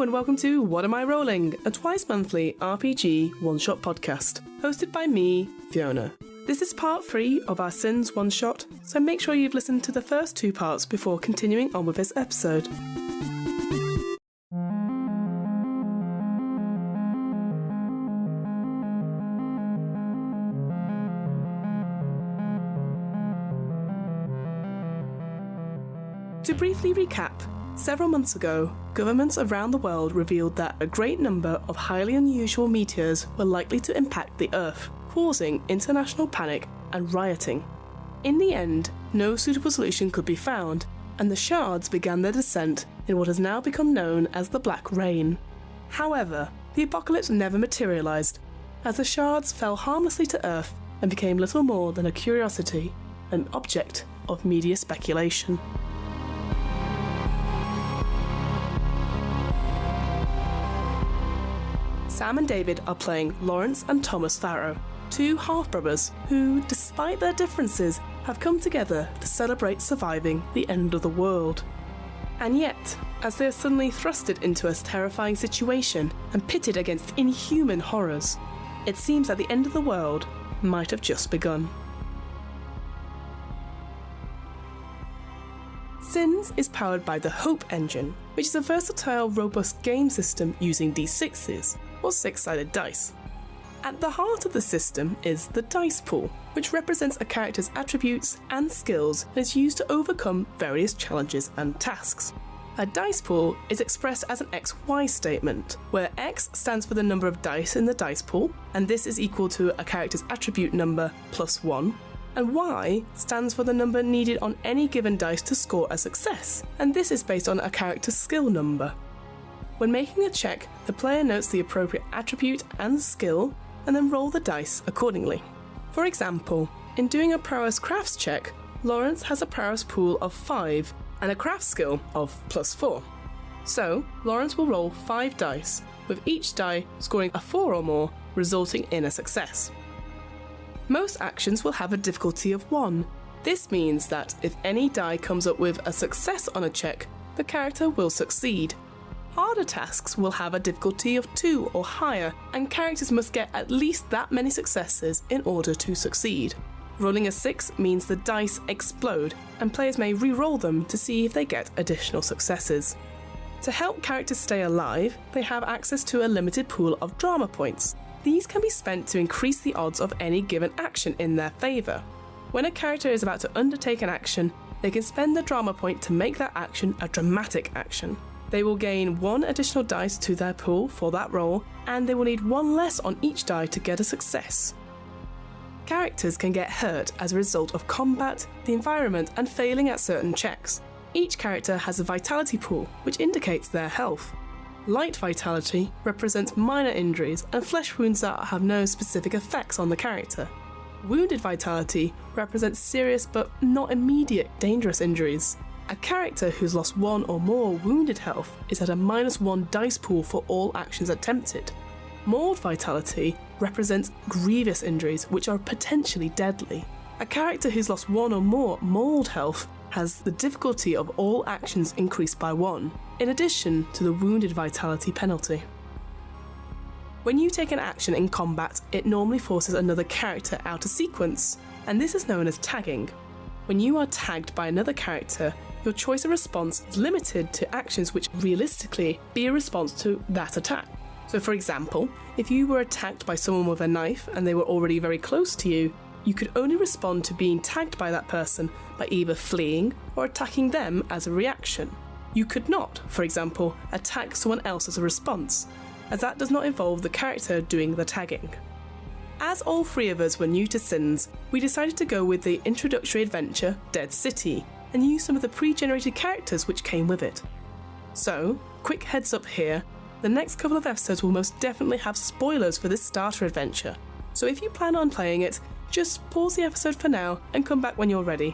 and welcome to What Am I Rolling, a twice-monthly RPG one-shot podcast, hosted by me, Fiona. This is part 3 of our Sins one-shot, so make sure you've listened to the first 2 parts before continuing on with this episode. To briefly recap, several months ago, governments around the world revealed that a great number of highly unusual meteors were likely to impact the Earth, causing international panic and rioting. In the end, no suitable solution could be found, and the shards began their descent in what has now become known as the Black Rain. However, the apocalypse never materialised, as the shards fell harmlessly to Earth and became little more than a curiosity, an object of media speculation. Sam and David are playing Lawrence and Thomas Farrow, 2 half-brothers who, despite their differences, have come together to celebrate surviving the end of the world. And yet, as they are suddenly thrusted into a terrifying situation and pitted against inhuman horrors, it seems that the end of the world might have just begun. Sins is powered by the Hope engine, which is a versatile, robust game system using d6s, or 6-sided dice. At the heart of the system is the dice pool, which represents a character's attributes and skills and is used to overcome various challenges and tasks. A dice pool is expressed as an XY statement, where X stands for the number of dice in the dice pool, and this is equal to a character's attribute number plus 1, and Y stands for the number needed on any given dice to score a success, and this is based on a character's skill number. When making a check, the player notes the appropriate attribute and skill, and then roll the dice accordingly. For example, in doing a prowess crafts check, Lawrence has a prowess pool of 5 and a crafts skill of plus 4. So, Lawrence will roll 5 dice, with each die scoring a 4 or more, resulting in a success. Most actions will have a difficulty of 1. This means that if any die comes up with a success on a check, the character will succeed. Harder tasks will have a difficulty of 2 or higher, and characters must get at least that many successes in order to succeed. Rolling a 6 means the dice explode, and players may re-roll them to see if they get additional successes. To help characters stay alive, they have access to a limited pool of drama points. These can be spent to increase the odds of any given action in their favour. When a character is about to undertake an action, they can spend the drama point to make that action a dramatic action. They will gain 1 additional dice to their pool for that roll, and they will need 1 less on each die to get a success. Characters can get hurt as a result of combat, the environment, and failing at certain checks. Each character has a vitality pool, which indicates their health. Light vitality represents minor injuries and flesh wounds that have no specific effects on the character. Wounded vitality represents serious but not immediate dangerous injuries. A character who's lost 1 or more wounded health is at a -1 dice pool for all actions attempted. Mauled vitality represents grievous injuries which are potentially deadly. A character who's lost 1 or more mauled health has the difficulty of all actions increased by 1, in addition to the wounded vitality penalty. When you take an action in combat, it normally forces another character out of sequence, and this is known as tagging. When you are tagged by another character, your choice of response is limited to actions which realistically be a response to that attack. So for example, if you were attacked by someone with a knife and they were already very close to you, you could only respond to being tagged by that person by either fleeing or attacking them as a reaction. You could not, for example, attack someone else as a response, as that does not involve the character doing the tagging. As all 3 of us were new to Sins, we decided to go with the introductory adventure, Dead City, and use some of the pre-generated characters which came with it. So, quick heads up here, the next couple of episodes will most definitely have spoilers for this starter adventure, so if you plan on playing it, just pause the episode for now and come back when you're ready.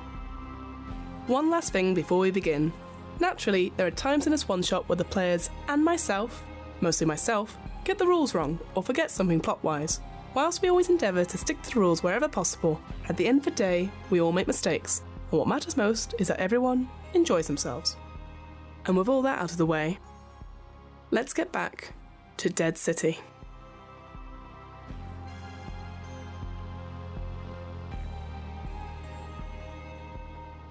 One last thing before we begin. Naturally, there are times in this one-shot where the players, and myself, mostly myself, get the rules wrong or forget something plot-wise. Whilst we always endeavour to stick to the rules wherever possible, at the end of the day, we all make mistakes, and what matters most is that everyone enjoys themselves. And with all that out of the way, let's get back to Dead City.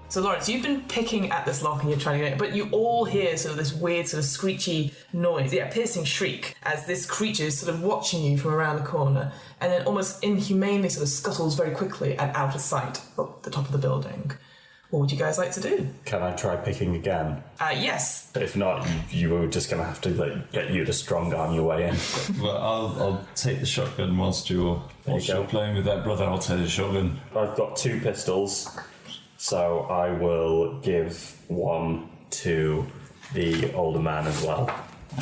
So Lawrence, you've been picking at this lock and you're trying to get it, but you all hear sort of this weird sort of screechy noise, piercing shriek, as this creature is sort of watching you from around the corner, and then almost inhumanely sort of scuttles very quickly and out of sight up the top of the building. What would you guys like to do? Can I try picking again? Yes. If not, you were just going to have to get you to strong arm your way in. Well, I'll take the shotgun whilst you're playing with that, brother. I'll take the shotgun. I've got 2 pistols, so I will give one to the older man as well.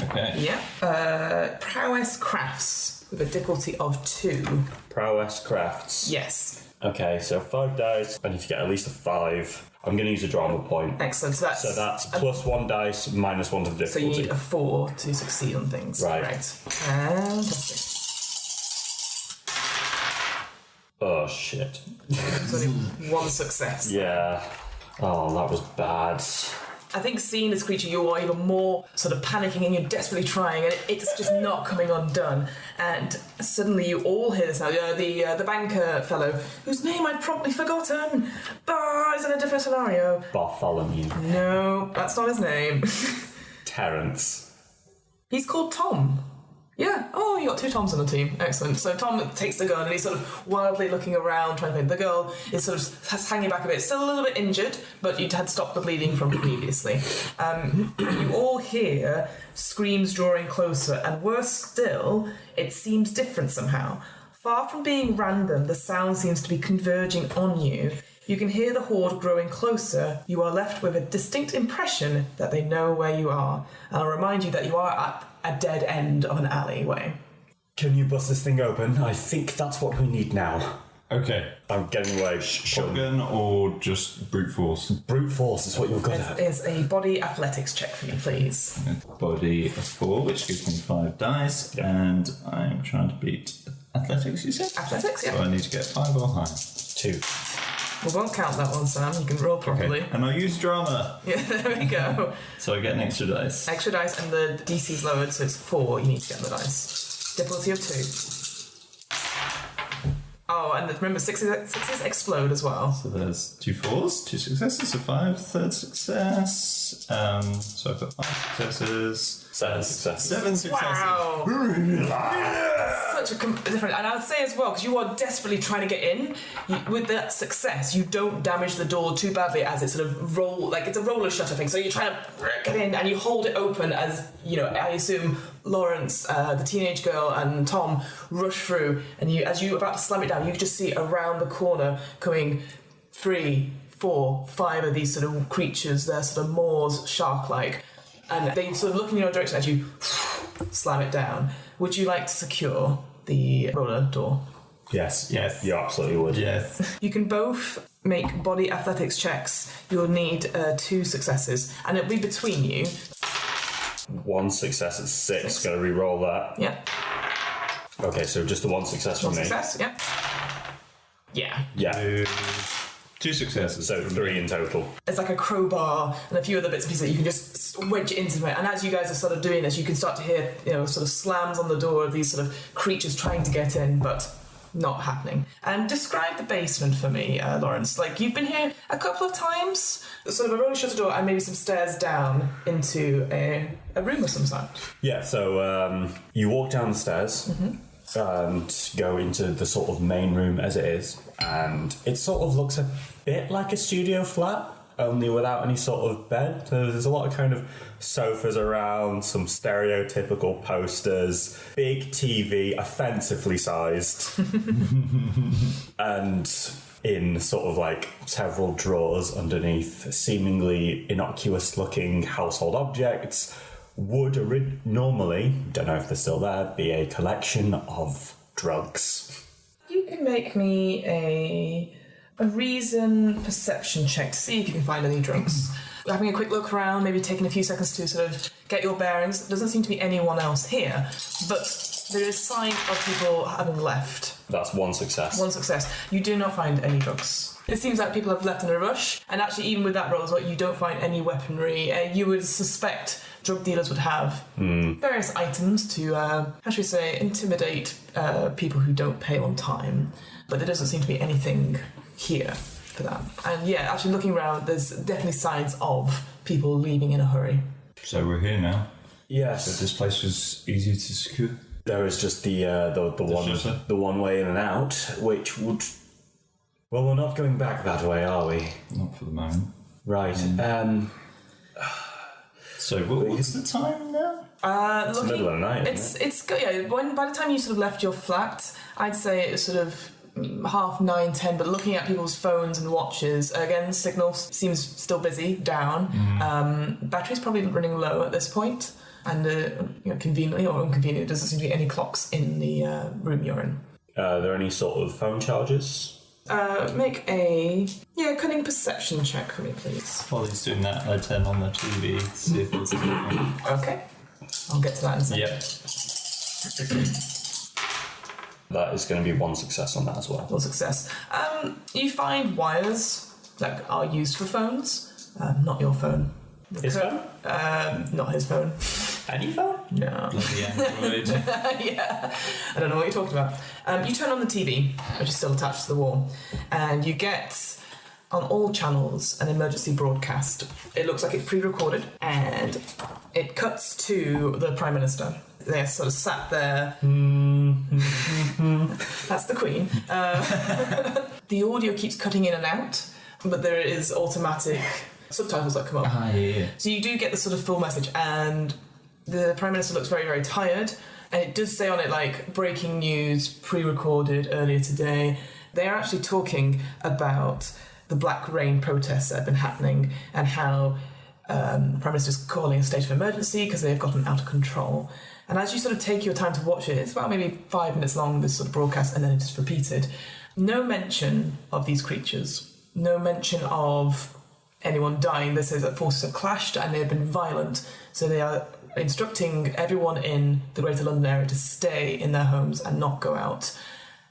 Okay. Yeah. Prowess crafts with a difficulty of 2. Prowess crafts. Yes. Okay, so 5 dice. I need to get at least a 5. I'm going to use a drama point. Excellent. So that's plus 1 dice, minus 1 to the difficulty. So you need a 4 to succeed on things. Right. Fantastic. Oh, shit. There's only 1 success. Yeah. Oh, that was bad. I think seeing this creature, you are even more sort of panicking and you're desperately trying, and it's just not coming undone. And suddenly you all hear this now. The banker fellow, whose name I'd probably forgotten, but is in a different scenario. Bartholomew. No, that's not his name. Terence. He's called Tom. Yeah. Oh, you got 2 Toms on the team. Excellent. So Tom takes the gun and he's sort of wildly looking around, trying to think. The girl is sort of hanging back a bit, still a little bit injured, but you had stopped the bleeding from previously. You all hear screams drawing closer, and worse still, it seems different somehow. Far from being random, the sound seems to be converging on you. You can hear the horde growing closer. You are left with a distinct impression that they know where you are. And I'll remind you that you are at a dead end of an alleyway. Can you bust this thing open? I think that's what we need now. Okay. I'm getting away. Shotgun or just brute force? Brute force is what you're good at. Is a body athletics check for me, please. Body of 4, which gives me 5 dice, and I'm trying to beat athletics, you said? Athletics, yeah. So I need to get 5 or higher. 2. We won't count that one, Sam. You can roll properly. Okay. And I'll use drama. Yeah, there we go. So I get an extra dice. Extra dice, and the DC's lowered, so it's 4 you need to get on the dice. Difficulty of 2. Oh, and remember, sixes explode as well. So there's 2 4s, 2 successes, a 5, third success. So I've got 5 successes. 7 successes. 7 successes. Wow. Such a different, and I'd say as well, because you are desperately trying to get in, with that success, you don't damage the door too badly as it sort of it's a roller shutter thing. So you're trying to get in, and you hold it open as, I assume Lawrence, the teenage girl, and Tom rush through, and as you're about to slam it down, you just see around the corner coming 3, 4, 5 of these sort of creatures. They're sort of Moors, shark-like, and they sort of look in your direction as you slam it down. Would you like to secure the roller door? Yes, you absolutely would. Yes. You can both make body athletics checks. You'll need 2 successes, and it'll be between you. 1 success at 6. Gotta re-roll that. Yeah. Okay, so just the 1 success from 1 me. success, yeah. Yeah. Yeah. 2 successes. So 3 in total. It's like a crowbar and a few other bits and pieces that you can just wedge it into it. And as you guys are sort of doing this, you can start to hear, sort of slams on the door of these sort of creatures trying to get in, but not happening. And describe the basement for me, Lawrence. Like, you've been here a couple of times, sort of a roller shutter door and maybe some stairs down into a room of some sort. Yeah, so you walk down the stairs and go into the sort of main room as it is, and it sort of looks a bit like a studio flat, only without any sort of bed. So there's a lot of kind of sofas around, some stereotypical posters, big TV, offensively sized, and in sort of like several drawers underneath seemingly innocuous looking household objects would normally, don't know if they're still there, be a collection of drugs. You can make me a reason perception check to see if you can find any drugs. Having a quick look around, maybe taking a few seconds to sort of get your bearings. There doesn't seem to be anyone else here, but there is signs of people having left. That's 1 success. 1 success. You do not find any drugs It seems like people have left in a rush, and actually even with that roll as well, you don't find any weaponry. You would suspect drug dealers would have various items to, how should we say, intimidate people who don't pay on time. But there doesn't seem to be anything here for that. And yeah, actually looking around, there's definitely signs of people leaving in a hurry. So we're here now. Yes. So this place was easy to secure. There is just the one way in and out, which would... Well, we're not going back that way, are we? Not for the moment. Right. So what's the time now? It's the middle of the night, by the time you sort of left your flat, I'd say it was sort of 9:30, 10, but looking at people's phones and watches, again, signal seems still busy, down. Battery's probably running low at this point, and conveniently or inconveniently, there doesn't seem to be any clocks in the room you're in. Are there any sort of phone charges? Make a cunning perception check for me, please. While he's doing that, I turn on the TV to see if there's anything. Okay, I'll get to that in a second. Yep. That is going to be one success on that as well. One success. You find wires that are used for phones. Not your phone. His phone? Not his phone. Any phone? No. Bloody Android. Yeah. I don't know what you're talking about. You turn on the TV, which is still attached to the wall, and you get on all channels an emergency broadcast. It looks like it's pre-recorded, and it cuts to the Prime Minister. They're sort of sat there. That's the Queen. The audio keeps cutting in and out, but there is automatic subtitles that come up. Yeah. So you do get the sort of full message, and the Prime Minister looks very, very tired, and it does say on it, like, breaking news, pre-recorded earlier today. They are actually talking about the Black Rain protests that have been happening, and how the Prime Minister's calling a state of emergency because they've gotten out of control. And as you sort of take your time to watch it, it's about maybe 5 minutes long, this sort of broadcast, and then it's repeated. No mention of these creatures. No mention of anyone dying. This says that forces have clashed and they have been violent. So they are instructing everyone in the Greater London area to stay in their homes and not go out.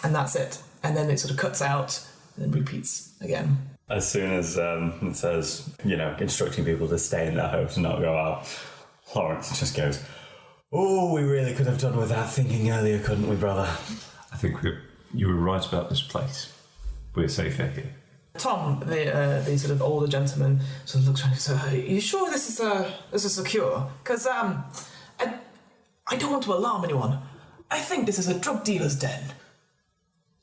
And that's it. And then it sort of cuts out and then repeats again. As soon as it says, instructing people to stay in their homes and not go out, Lawrence just goes, "Oh, we really could have done with that thinking earlier, couldn't we, brother?" I think you were right about this place. We're safer here. Tom, the sort of older gentleman, sort of looks around and says, "Are you sure this is secure? Because I don't want to alarm anyone. I think this is a drug dealer's den."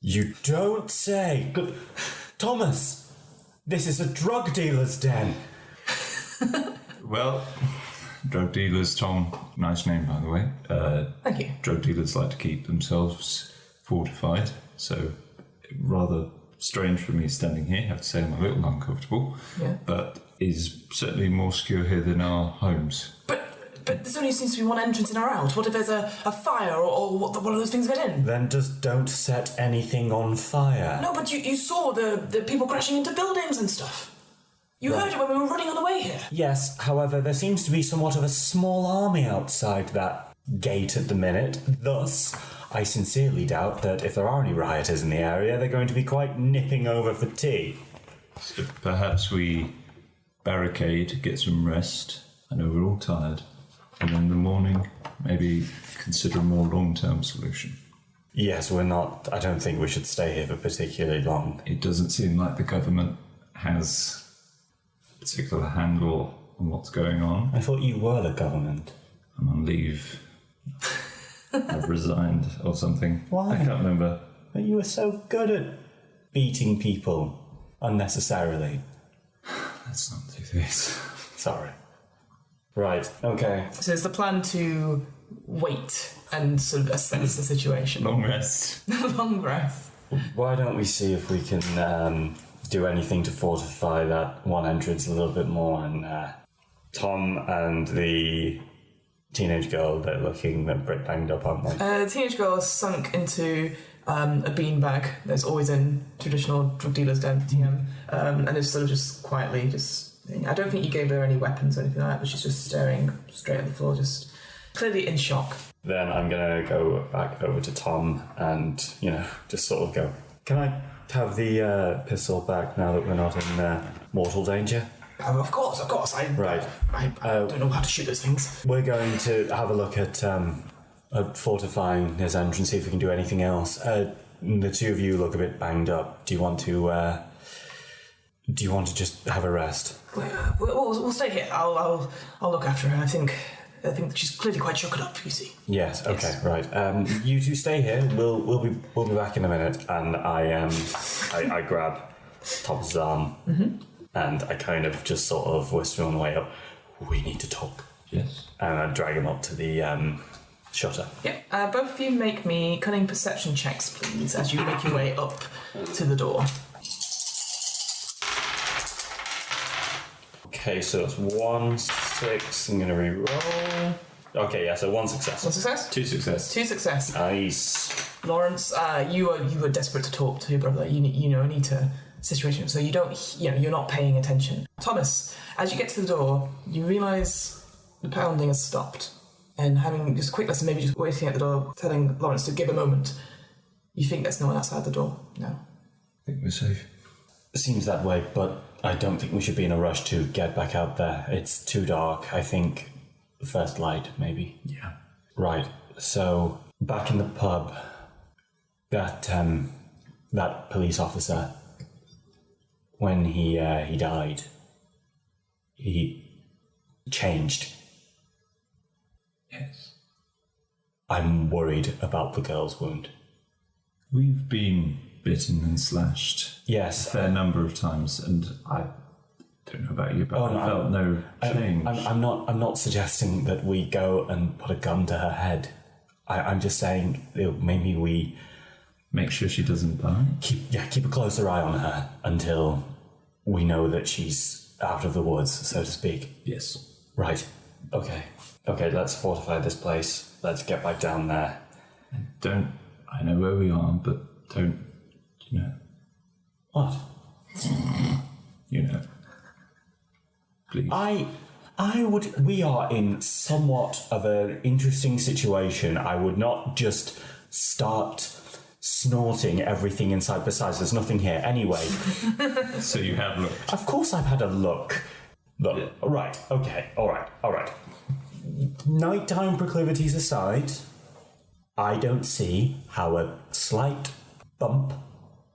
You don't say. Thomas, this is a drug dealer's den. Well, drug dealers, Tom, nice name by the way. Thank you. Drug dealers like to keep themselves fortified, so rather strange for me standing here. I have to say I'm a little uncomfortable, but is certainly more secure here than our homes. But there only seems to be one entrance in or out. What if there's a fire or one of those things get in? Then just don't set anything on fire. No, but you saw the people crashing into buildings and stuff. You heard it when we were running on the way here. Yes, however, there seems to be somewhat of a small army outside that gate at the minute. Thus, I sincerely doubt that if there are any rioters in the area, they're going to be quite nipping over for tea. So perhaps we barricade, get some rest. I know we're all tired. And in the morning, maybe consider a more long-term solution. Yes, we're not... I don't think we should stay here for particularly long. It doesn't seem like the government has a particular handle on what's going on. I thought you were the government. I'm on leave. I've resigned or something. Why? I can't remember. But you were so good at beating people unnecessarily. Let's not do this. Sorry. Right, okay. So it's the plan to wait and sort of assess the situation. Long rest. Long rest. Why don't we see if we can do anything to fortify that one entrance a little bit more, and Tom and the teenage girl, they're looking, they're banged up, aren't they? The teenage girl is sunk into a beanbag that's always in traditional drug dealer's den, TM, and is sort of just quietly I don't think you gave her any weapons or anything like that, but she's just staring straight at the floor, just clearly in shock. Then I'm going to go back over to Tom and, just sort of go, Can have the pistol back now that we're not in mortal danger? Of course. I don't know how to shoot those things. We're going to have a look at fortifying his entrance, see if we can do anything else. The two of you look a bit banged up. Do you want to just have a rest? We'll stay here. I'll look after her. I think she's clearly quite shook up, you see. Yes, okay, yes. Right. You two stay here. We'll be back in a minute. And I grab Tom's arm and I kind of just sort of whisper on the way up, we need to talk. Yes. And I drag him up to the shutter. Yep. Both of you make me cunning perception checks, please, as you make your way up to the door. Okay, so it's 1, 6. I'm going to re-roll. Okay, yeah, so 1 success. 1 success? 2 success. 2 success. Nice. Lawrence, you were desperate to talk to your brother. You need a situation, so you're not paying attention. Thomas, as you get to the door, you realise the pounding has stopped, and having just a quick lesson, maybe just waiting at the door, telling Lawrence to give a moment. You think there's no one outside the door? No. I think we're safe. It seems that way, but I don't think we should be in a rush to get back out there. It's too dark. I think first light, maybe. Yeah. Right. So back in the pub, that police officer, when he died, he changed. Yes. I'm worried about the girl's wound. We've been bitten and slashed. Yes. A fair number of times, and I don't know about you, but I felt no change. I'm not suggesting that we go and put a gun to her head. I'm just saying maybe we make sure she doesn't die. Keep a closer eye on her until we know that she's out of the woods, so to speak. Yes. Right. Okay, let's fortify this place. Let's get back down there. I know where we are, but don't, What? Please. We are in somewhat of an interesting situation. I would not just start snorting everything inside. Besides, there's nothing here anyway. So you have looked? Of course I've had a look. Look, yeah. Right, okay, all right. Nighttime proclivities aside, I don't see how a slight bump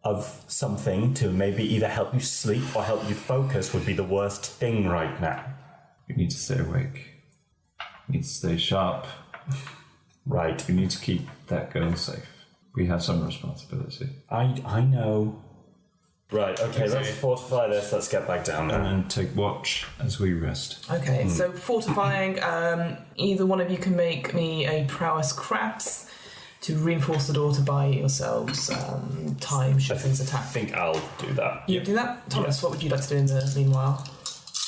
of something to maybe either help you sleep or help you focus would be the worst thing right now. We need to stay awake. We need to stay sharp. Right. We need to keep that girl safe. We have some responsibility. I know. Right, okay, let's fortify this. Let's get back down there. And take watch as we rest. Okay, so fortifying, either one of you can make me a prowess crafts to reinforce the door to buy yourselves time should things attack. I think I'll do that. You do that? Thomas, what would you like to do in the meanwhile?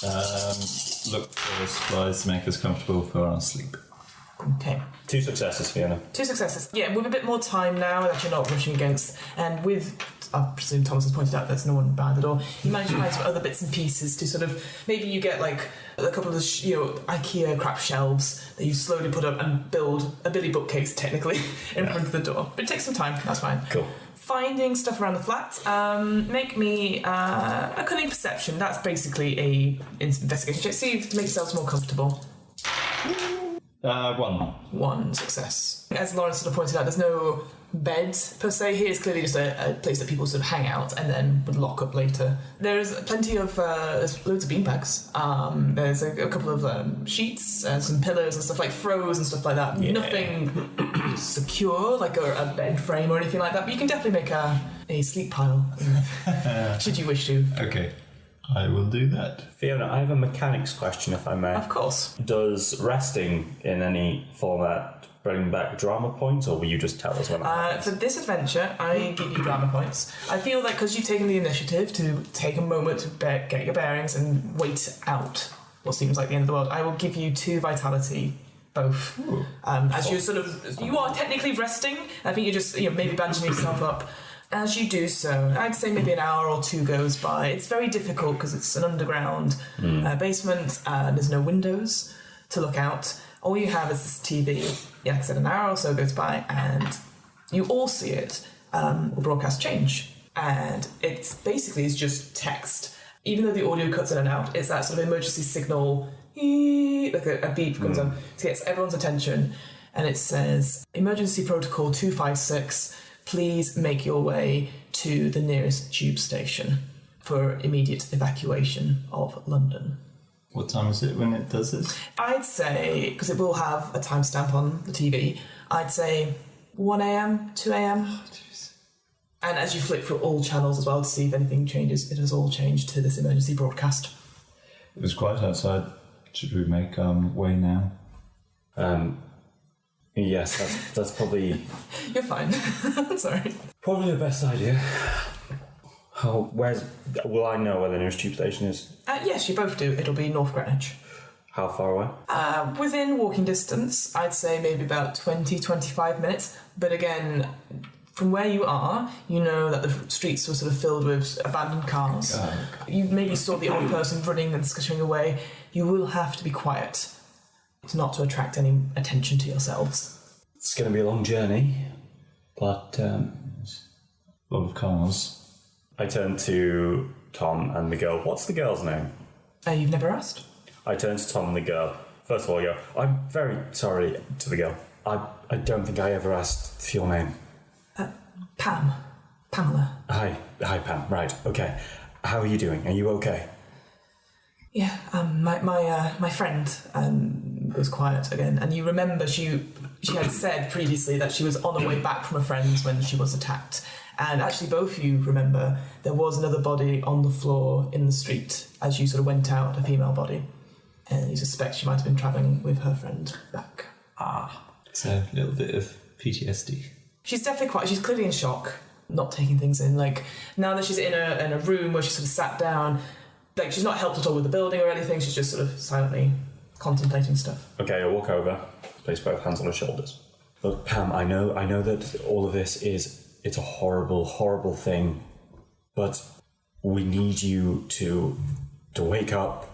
Look for supplies to make us comfortable for our sleep. Okay. 2 successes, Fiona. 2 successes. Yeah, with a bit more time now that you're not rushing against, and with, I presume Thomas has pointed out there's no one behind the door, you manage to find some other bits and pieces to sort of, maybe you get like a couple of IKEA crap shelves that you slowly put up and build a Billy bookcase technically in front of the door. But it takes some time, that's fine. Cool. Finding stuff around the flat, make me a cunning perception. That's basically a investigation check. See to make yourselves more comfortable. 1 success. As Lawrence sort of pointed out, there's no bed per se here. It's clearly just a place that people sort of hang out and then would lock up later. There's plenty of there's loads of beanbags. There's a couple of sheets, some pillows and stuff like throws and stuff like that. Yeah. Nothing secure like a bed frame or anything like that, but you can definitely make a sleep pile should you wish to. Okay. I will do that. Fiona, I have a mechanics question, if I may. Of course. Does resting in any format bring back drama points, or will you just tell us when it happens? For this adventure, I give you drama points. I feel that because you've taken the initiative to take a moment to get your bearings and wait out what seems like the end of the world, I will give you 2 vitality, both. As you are technically resting. I think you're just maybe bandaging yourself up. As you do so, I'd say maybe an hour or 2 goes by. It's very difficult because it's an underground basement. There's no windows to look out. All you have is this TV. Yeah, like I said, an hour or so goes by, and you all see it. The broadcast change. and it's basically is just text. Even though the audio cuts in and out, it's that sort of emergency signal, like a beep comes on to get everyone's attention, and it says, "Emergency protocol 256, please make your way to the nearest tube station for immediate evacuation of London." What time is it when it does this? I'd say, because it will have a timestamp on the TV, I'd say 1 a.m, 2 a.m. Oh, jeez. And as you flick through all channels as well to see if anything changes, it has all changed to this emergency broadcast. It was quiet outside. Should we make way now? Yes, that's probably... You're fine. Sorry. Probably the best idea. Will I know where the nearest tube station is? Yes, you both do. It'll be North Greenwich. How far away? Within walking distance, I'd say maybe about 20-25 minutes. But again, from where you are, you know that the streets were sort of filled with abandoned cars. You maybe saw the odd person running and scuttering away. You will have to be quiet. It's not to attract any attention to yourselves. It's going to be a long journey, but... A lot of cars. I turn to Tom and the girl. What's the girl's name? You've never asked? I turn to Tom and the girl. First of all, I go, "I'm very sorry," to the girl. I don't think I ever asked for your name. Pamela. Hi, Pam. Right, okay. How are you doing? Are you okay? Yeah, my friend was quiet again, and you remember she had said previously that she was on her way back from a friend's when she was attacked. And actually, both of you remember there was another body on the floor in the street as you sort of went out, a female body. And you suspect she might have been travelling with her friend back. So a little bit of PTSD. She's definitely she's clearly in shock, not taking things in. Like, now that she's in a room where she's sort of sat down, like, she's not helped at all with the building or anything, she's just sort of silently contemplating stuff. Okay, I walk over, place both hands on her shoulders. Look, Pam, I know that all of this it's a horrible, horrible thing, but we need you to wake up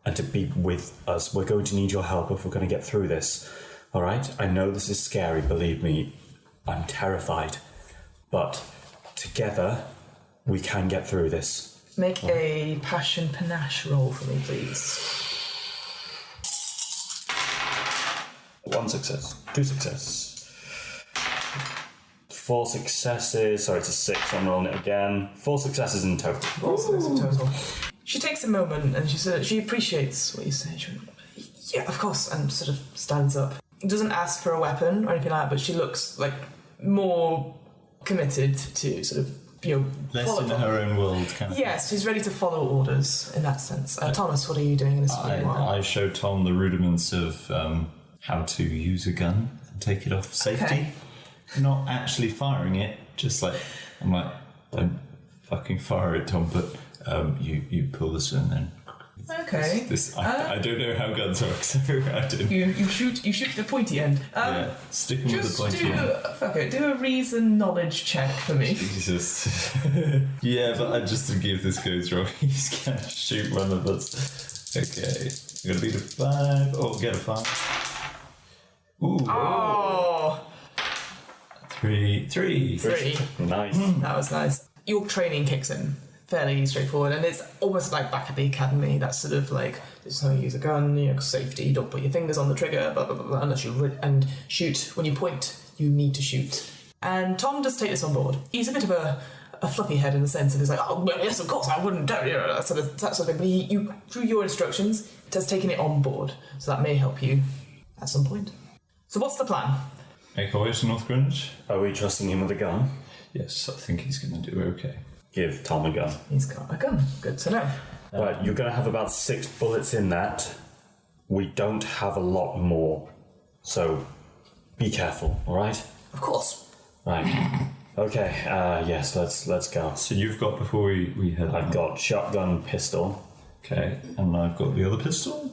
and to be with us. We're going to need your help if we're going to get through this, all right? I know this is scary, believe me. I'm terrified, but together we can get through this. Make a passion panache roll for me, please. 1 success, 2 success. 4 successes. Sorry, it's a 6. I'm rolling it again. 4 successes in total. 4 successes in total. She takes a moment and she appreciates what you say. She went, "Yeah, of course," and sort of stands up. Doesn't ask for a weapon or anything like that, but she looks like more committed to sort of, less in her own world, kind of. Yes, she's ready to follow orders in that sense. Thomas, what are you doing in this meanwhile? I show Tom the rudiments of how to use a gun and take it off safety. Okay. Not actually firing it, just like, I'm like, "Don't fucking fire it, Tom," but you pull this and then... Okay. I don't know how guns work, so I don't... You shoot the pointy end. Sticking with the pointy end. Do a reason knowledge check for me. Jesus. Yeah, but I just to give this goes wrong, he's gonna shoot one of us. Okay. I'm gonna beat a 5. Oh, get a 5. Ooh. Oh! 3. Nice. That was nice. Your training kicks in fairly straightforward, and it's almost like back at the academy. That's sort of like, this is how you use a gun, safety, don't put your fingers on the trigger, blah, blah, blah, blah, unless and shoot. When you point, you need to shoot. And Tom does take this on board. He's a bit of a fluffy head in the sense of he's like, "Oh, well, yes, of course, I wouldn't do that sort of thing." But you, through your instructions, it has taken it on board, so that may help you at some point. So what's the plan? Make our way to North Greenwich? Are we trusting him with a gun? Yes, I think he's going to do okay. Give Tom a gun. He's got a gun. Good to know. Right, you're going to have about 6 bullets in that. We don't have a lot more, so be careful, all right? Of course. Right. Okay, yes, let's go. So you've got, before we head I've got shotgun, pistol. Okay, and I've got the other pistol?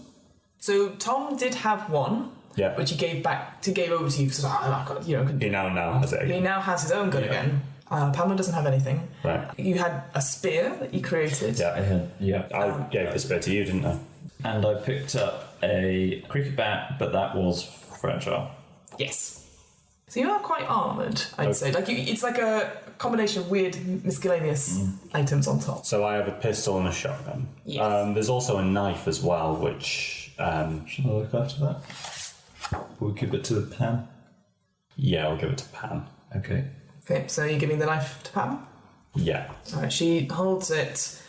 So Tom did have one, Yeah. which he gave over to you because I've got, He now has it again. He now has his own gun again. Pamela doesn't have anything. Right. You had a spear that you created. Yeah. I gave the spear to you, didn't I? And I picked up a cricket bat, but that was fragile. Yes. So you are quite armoured, I'd say. Like it's like a combination of weird, miscellaneous items on top. So I have a pistol and a shotgun. Yes. There's also a knife as well, which... Shall I look after that? We'll give it to Pam. Yeah, I'll give it to Pam. Okay. Okay, so you're giving the knife to Pam? Yeah. Alright, she holds it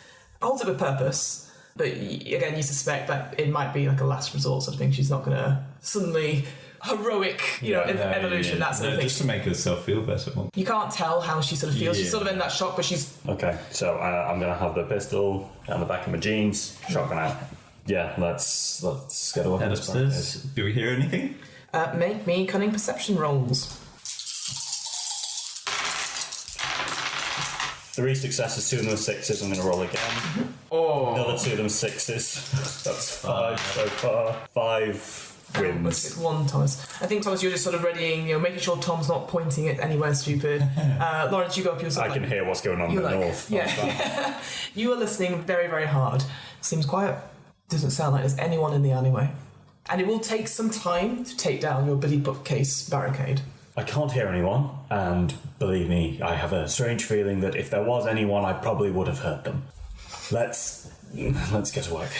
with purpose, but again, you suspect that it might be like a last resort sort of thing. She's not going to suddenly heroic, evolution, that sort of thing. Just to make herself feel better. You can't tell how she sort of feels. She's sort of in that shock, but she's... Okay, so I'm going to have the pistol down the back of my jeans, shotgun out. Yeah, let's get away. Head upstairs. Do we hear anything? Make me cunning perception rolls. 3 successes, 2 of them are 6s. I'm going to roll again. Oh. Another 2 of them 6s. That's 5 so far. 5 wins. It's 1, Thomas. I think, Thomas, you're just sort of readying, making sure Tom's not pointing at anywhere stupid. Lawrence, you go up your side. I can hear what's going on in the north. Yeah. You are listening very, very hard. Seems quiet. Doesn't sound like there's anyone in the alleyway. And it will take some time to take down your Billy Bookcase barricade. I can't hear anyone, and believe me, I have a strange feeling that if there was anyone, I probably would have heard them. Let's get to work.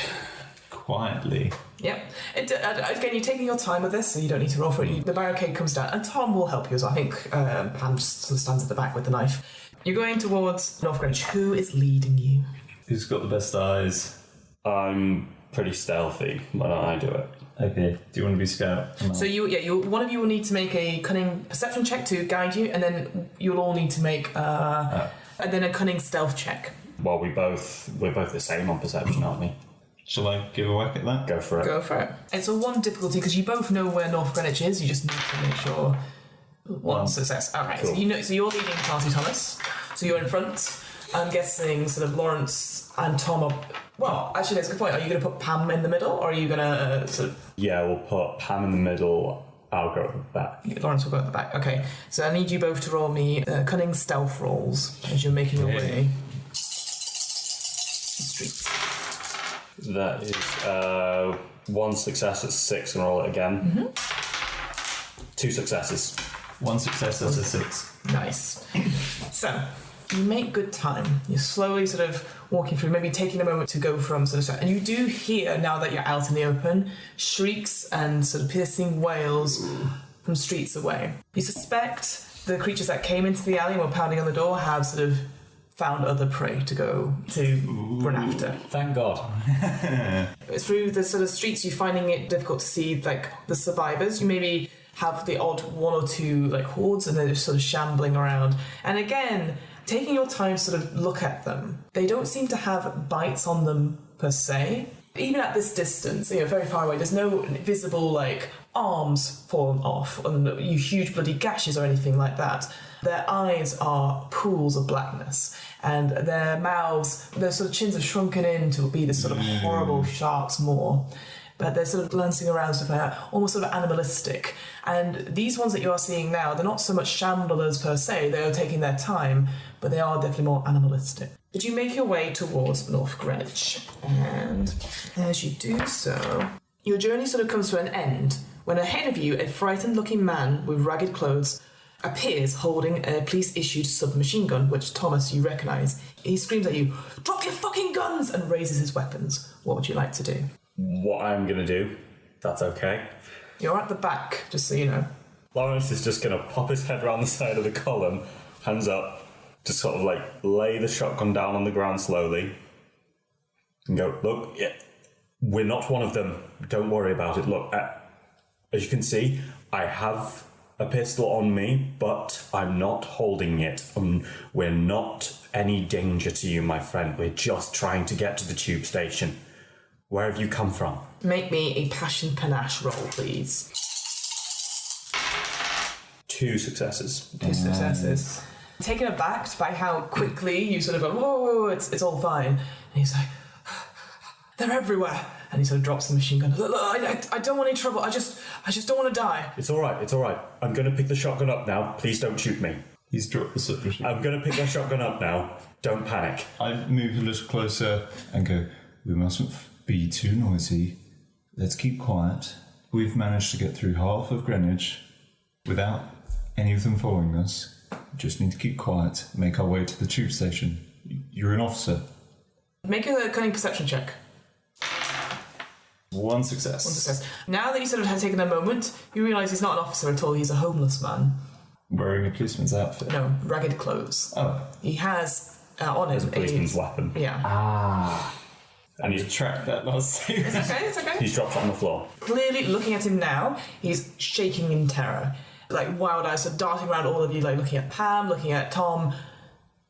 Quietly. Yep. Again, you're taking your time with this, so you don't need to roll for it. The barricade comes down, and Tom will help you as well. I think Pam just sort of stands at the back with the knife. You're going towards North Greenwich. Who is leading you? Who's got the best eyes? I'm pretty stealthy. Why don't I do it? Okay. Do you want to be scout? So one of you will need to make a cunning perception check to guide you, and then you'll all need to make and then a cunning stealth check. Well, we're both the same on perception, aren't we? Shall I give a whack at that? Go for it. Go for it. It's a 1 difficulty because you both know where North Greenwich is. You just need to make sure 1 success. All right. Cool. So you're leading Party Thomas. So you're in front. I'm guessing sort of Lawrence and Tom are... Well, actually, that's a good point. Are you going to put Pam in the middle, or are you going to sort of... Yeah, we'll put Pam in the middle. I'll go at the back. Lawrence will go at the back. Okay. So I need you both to roll me cunning stealth rolls as you're making your way. Streets. That is 1 success at 6, and roll it again. 2 successes. 1 success, that's a 6. Nice. So... You make good time. You're slowly sort of walking through, maybe taking a moment to go from sort of... And you do hear, now that you're out in the open, shrieks and sort of piercing wails from streets away. You suspect the creatures that came into the alley and were pounding on the door have sort of found other prey to run after. Thank God. Through the sort of streets, you're finding it difficult to see, like, the survivors. You maybe have the odd 1 or 2, like, hordes, and they're just sort of shambling around. And again... Taking your time to sort of look at them, they don't seem to have bites on them per se. Even at this distance, very far away, there's no visible, like, arms fallen off and huge bloody gashes or anything like that. Their eyes are pools of blackness, and their mouths, their sort of chins have shrunken in to be this sort of horrible shark's maw. But they're sort of glancing around, stuff like that, almost sort of animalistic. And these ones that you are seeing now, they're not so much shamblers per se, they are taking their time, but they are definitely more animalistic. But you make your way towards North Greenwich, and as you do so, your journey sort of comes to an end, when ahead of you, a frightened-looking man with ragged clothes appears holding a police-issued submachine gun, which, Thomas, you recognise. He screams at you, "Drop your fucking guns!" and raises his weapons. What would you like to do? What I'm going to do, that's okay. You're at the back, just so you know. Lawrence is just going to pop his head around the side of the column, hands up, just sort of like lay the shotgun down on the ground slowly, and go, "Look, yeah, we're not one of them. Don't worry about it. Look, as you can see, I have a pistol on me, but I'm not holding it. We're not any danger to you, my friend. We're just trying to get to the tube station. Where have you come from?" Make me a passion panache roll, please. 2 successes. 2 successes. Taken aback by how quickly you sort of go, "Whoa, it's all fine." And he's like, "They're everywhere." And he sort of drops the machine gun. "Look, I don't want any trouble. I just don't want to die." It's all right. I'm going to pick the shotgun up now. Please don't shoot me. He's dropped the submachine. I'm going to pick that shotgun up now. Don't panic. I move a little closer and go, "We mustn't be too noisy. Let's keep quiet. We've managed to get through half of Greenwich without any of them following us. Just need to keep quiet, make our way to the tube station. You're an officer. Make a cunning perception check. One success. One success. Now that you sort of have taken a moment, you realise he's not an officer at all, he's a homeless man. Wearing a policeman's outfit? No, ragged clothes. Oh. He has on him a policeman's weapon. Yeah. And he's Tracked that last thing. It's okay. He's dropped it on the floor. Clearly, looking at him now, he's shaking in terror. Like wild eyes, so darting around all of you, like looking at Pam, looking at Tom.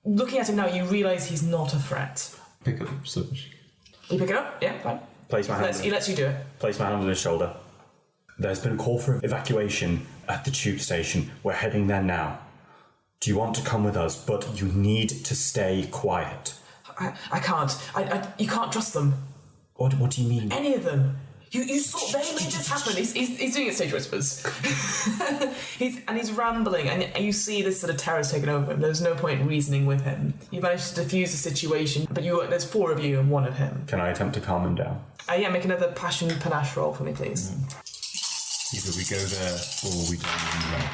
Looking at him now, you realise he's not a threat. Pick up the submachine. You pick it up? Yeah, fine. Place my hand. He lets you do it. Place my hand on his shoulder. There's been a call for evacuation at the tube station. We're heading there now. Do you want to come with us? But you need to stay quiet. I can't. You can't trust them. What do you mean? Any of them. You saw they made this happen. He's doing it stage whispers. he's rambling, and you see this sort of terror's taken over him. There's no point reasoning with him. You managed to defuse the situation, but there's 4 of you and 1 of him. Can I attempt to calm him down? Yeah, make another passion panache roll for me, please. Either we go there or we don't even know.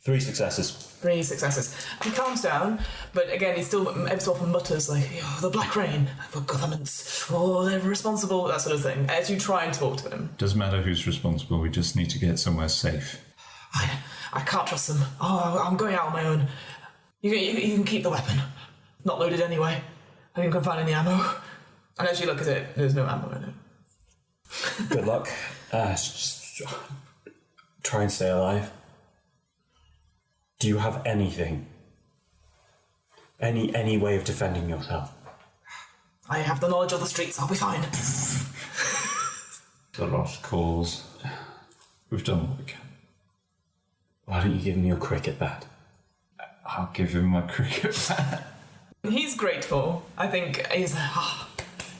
3 successes. 3 successes. He calms down, but again, he still every so often mutters like, the Black Rain, for governments, they're responsible, that sort of thing, as you try and talk to him. Doesn't matter who's responsible, we just need to get somewhere safe. I can't trust them. I'm going out on my own. You can keep the weapon. Not loaded anyway. I didn't find any ammo. And as you look at it, there's no ammo in it. Good luck. Just try and stay alive. Do you have anything? Any way of defending yourself? I have the knowledge of the streets, I'll be fine. The lost cause. We've done what we can. Why don't you give me your cricket bat? I'll give him my cricket bat. He's grateful. I think he's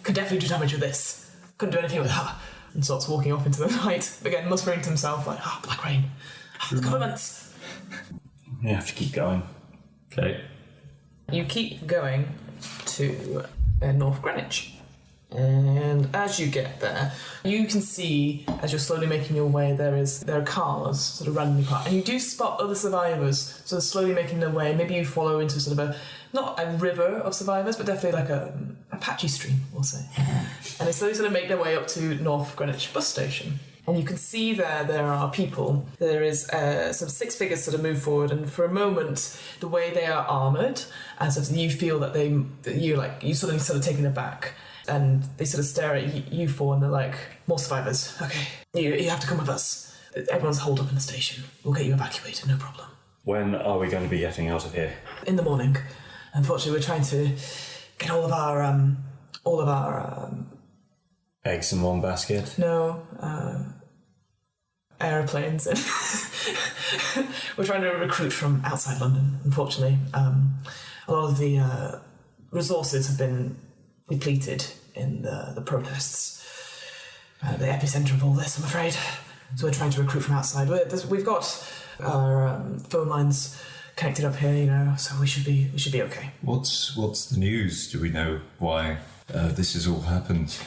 could definitely do damage with this. Couldn't do anything with her. And starts walking off into the night. Again, muttering to himself like, Black Rain. The governments. You have to keep going. Okay. You keep going to North Greenwich. And as you get there, you can see, as you're slowly making your way, there are cars sort of randomly parked. And you do spot other survivors sort of slowly making their way. Maybe you follow into sort of not a river of survivors, but definitely like a patchy stream, we'll say. And they slowly sort of make their way up to North Greenwich bus station. And you can see there are people. There is some 6 figures sort of move forward, and for a moment, the way they are armoured, as if you feel that you sort of taken aback, and they sort of stare at you 4, and they're like, more survivors. Okay, you have to come with us. Everyone's holed up in the station. We'll get you evacuated, no problem. When are we going to be getting out of here? In the morning. Unfortunately, we're trying to get all of our eggs in one basket? No, aeroplanes. We're trying to recruit from outside London, unfortunately. A lot of the resources have been depleted in the protests. The epicentre of all this, I'm afraid. So we're trying to recruit from outside. We've got our phone lines connected up here, so we should be okay. What's the news? Do we know why this has all happened?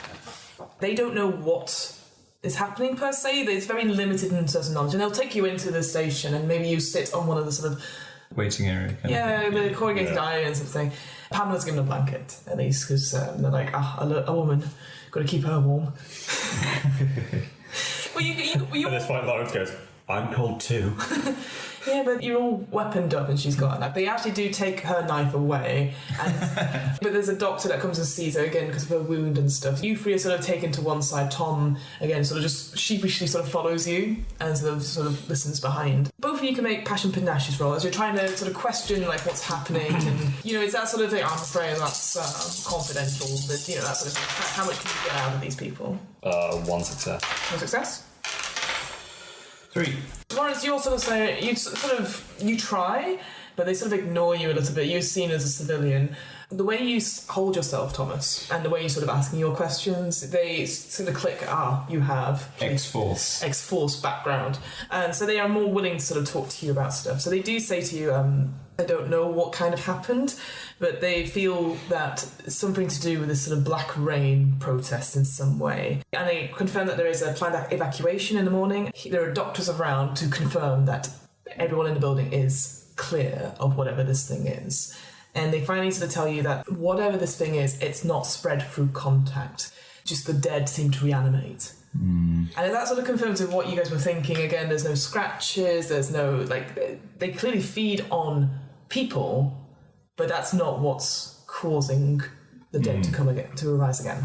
They don't know what is happening per se. It's very limited in certain knowledge, and they'll take you into the station, and maybe you sit on one of the sort of waiting area. The corrugated iron sort of thing. Pamela's given a blanket at least because they're like, a woman, got to keep her warm. Well, you At this point, Lawrence goes, I'm cold too. Yeah, but you're all weaponed up and she's got a knife. They actually do take her knife away. But there's a doctor that comes and sees her again because of her wound and stuff. You 3 are sort of taken to one side. Tom, again, sort of just sheepishly sort of follows you and sort of listens behind. Both of you can make passion panache's roll as you're trying to sort of question like what's happening and, it's that sort of thing. I'm afraid that's confidential. But, that sort of thing. How much can you get out of these people? 1 success. 1 success? 3. Lawrence, you also say you try, but they sort of ignore you a little bit. You're seen as a civilian. The way you hold yourself, Thomas, and the way you're sort of asking your questions, they sort of click. You have X-Force background, and so they are more willing to sort of talk to you about stuff. So they do say to you, I don't know what kind of happened, but they feel that it's something to do with this sort of Black Rain protest in some way. And they confirm that there is a planned evacuation in the morning. There are doctors around to confirm that everyone in the building is clear of whatever this thing is. And they finally sort of tell you that whatever this thing is, it's not spread through contact. Just the dead seem to reanimate. And that sort of confirms with what you guys were thinking. Again, there's no scratches, there's no, like, they clearly feed on people, but that's not what's causing the dead to come again, to arise again.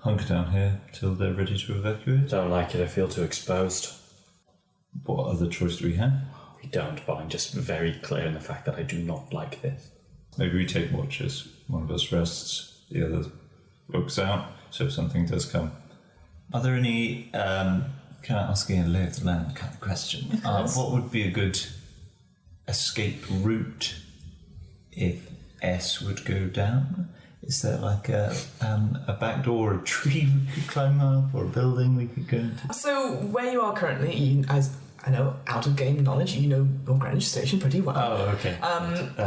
Hunker down here till they're ready to evacuate. Don't like it, I feel too exposed. What other choice do we have? We don't, but I'm just very clear in the fact that I do not like this. Maybe we take watches. One of us rests, the other looks out, so if something does come. Are there any, can I ask you a lay of the land kind of question? What would be a good escape route if S would go down? Is there like a back door, a tree we could climb up, or a building we could go into? So where you are currently, as I know, out of game knowledge, you know North Greenwich Station pretty well. Oh, okay.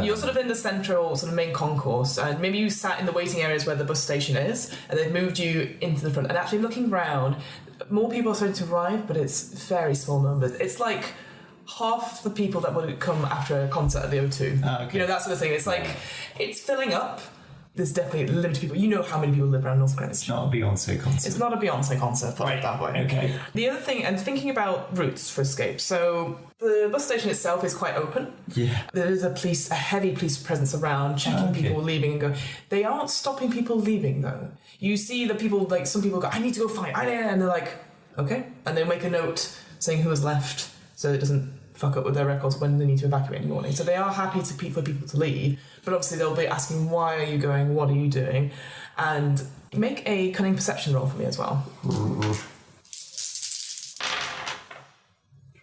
You're sort of in the central sort of main concourse, and maybe you sat in the waiting areas where the bus station is, and they've moved you into the front. And actually looking round, more people are starting to arrive, but it's very small numbers. It's like half the people that would come after a concert at the O2. Okay. You know, that sort of thing. It's like, it's filling up. There's definitely limited people. You know how many people live around North Greenwich. It's not a Beyonce concert. It's not a Beyonce concert, put it that way. Okay. The other thing, and thinking about routes for escape, so the bus station itself is quite open. Yeah. There is a heavy police presence around, checking people leaving and going. They aren't stopping people leaving, though. You see the people, like, some people go, I need to go find, and they're like, okay. And they make a note saying who has left, so it doesn't fuck up with their records when they need to evacuate in the morning. So they are happy for people to leave, but obviously they'll be asking, why are you going, what are you doing? And make a cunning perception roll for me as well. Ooh.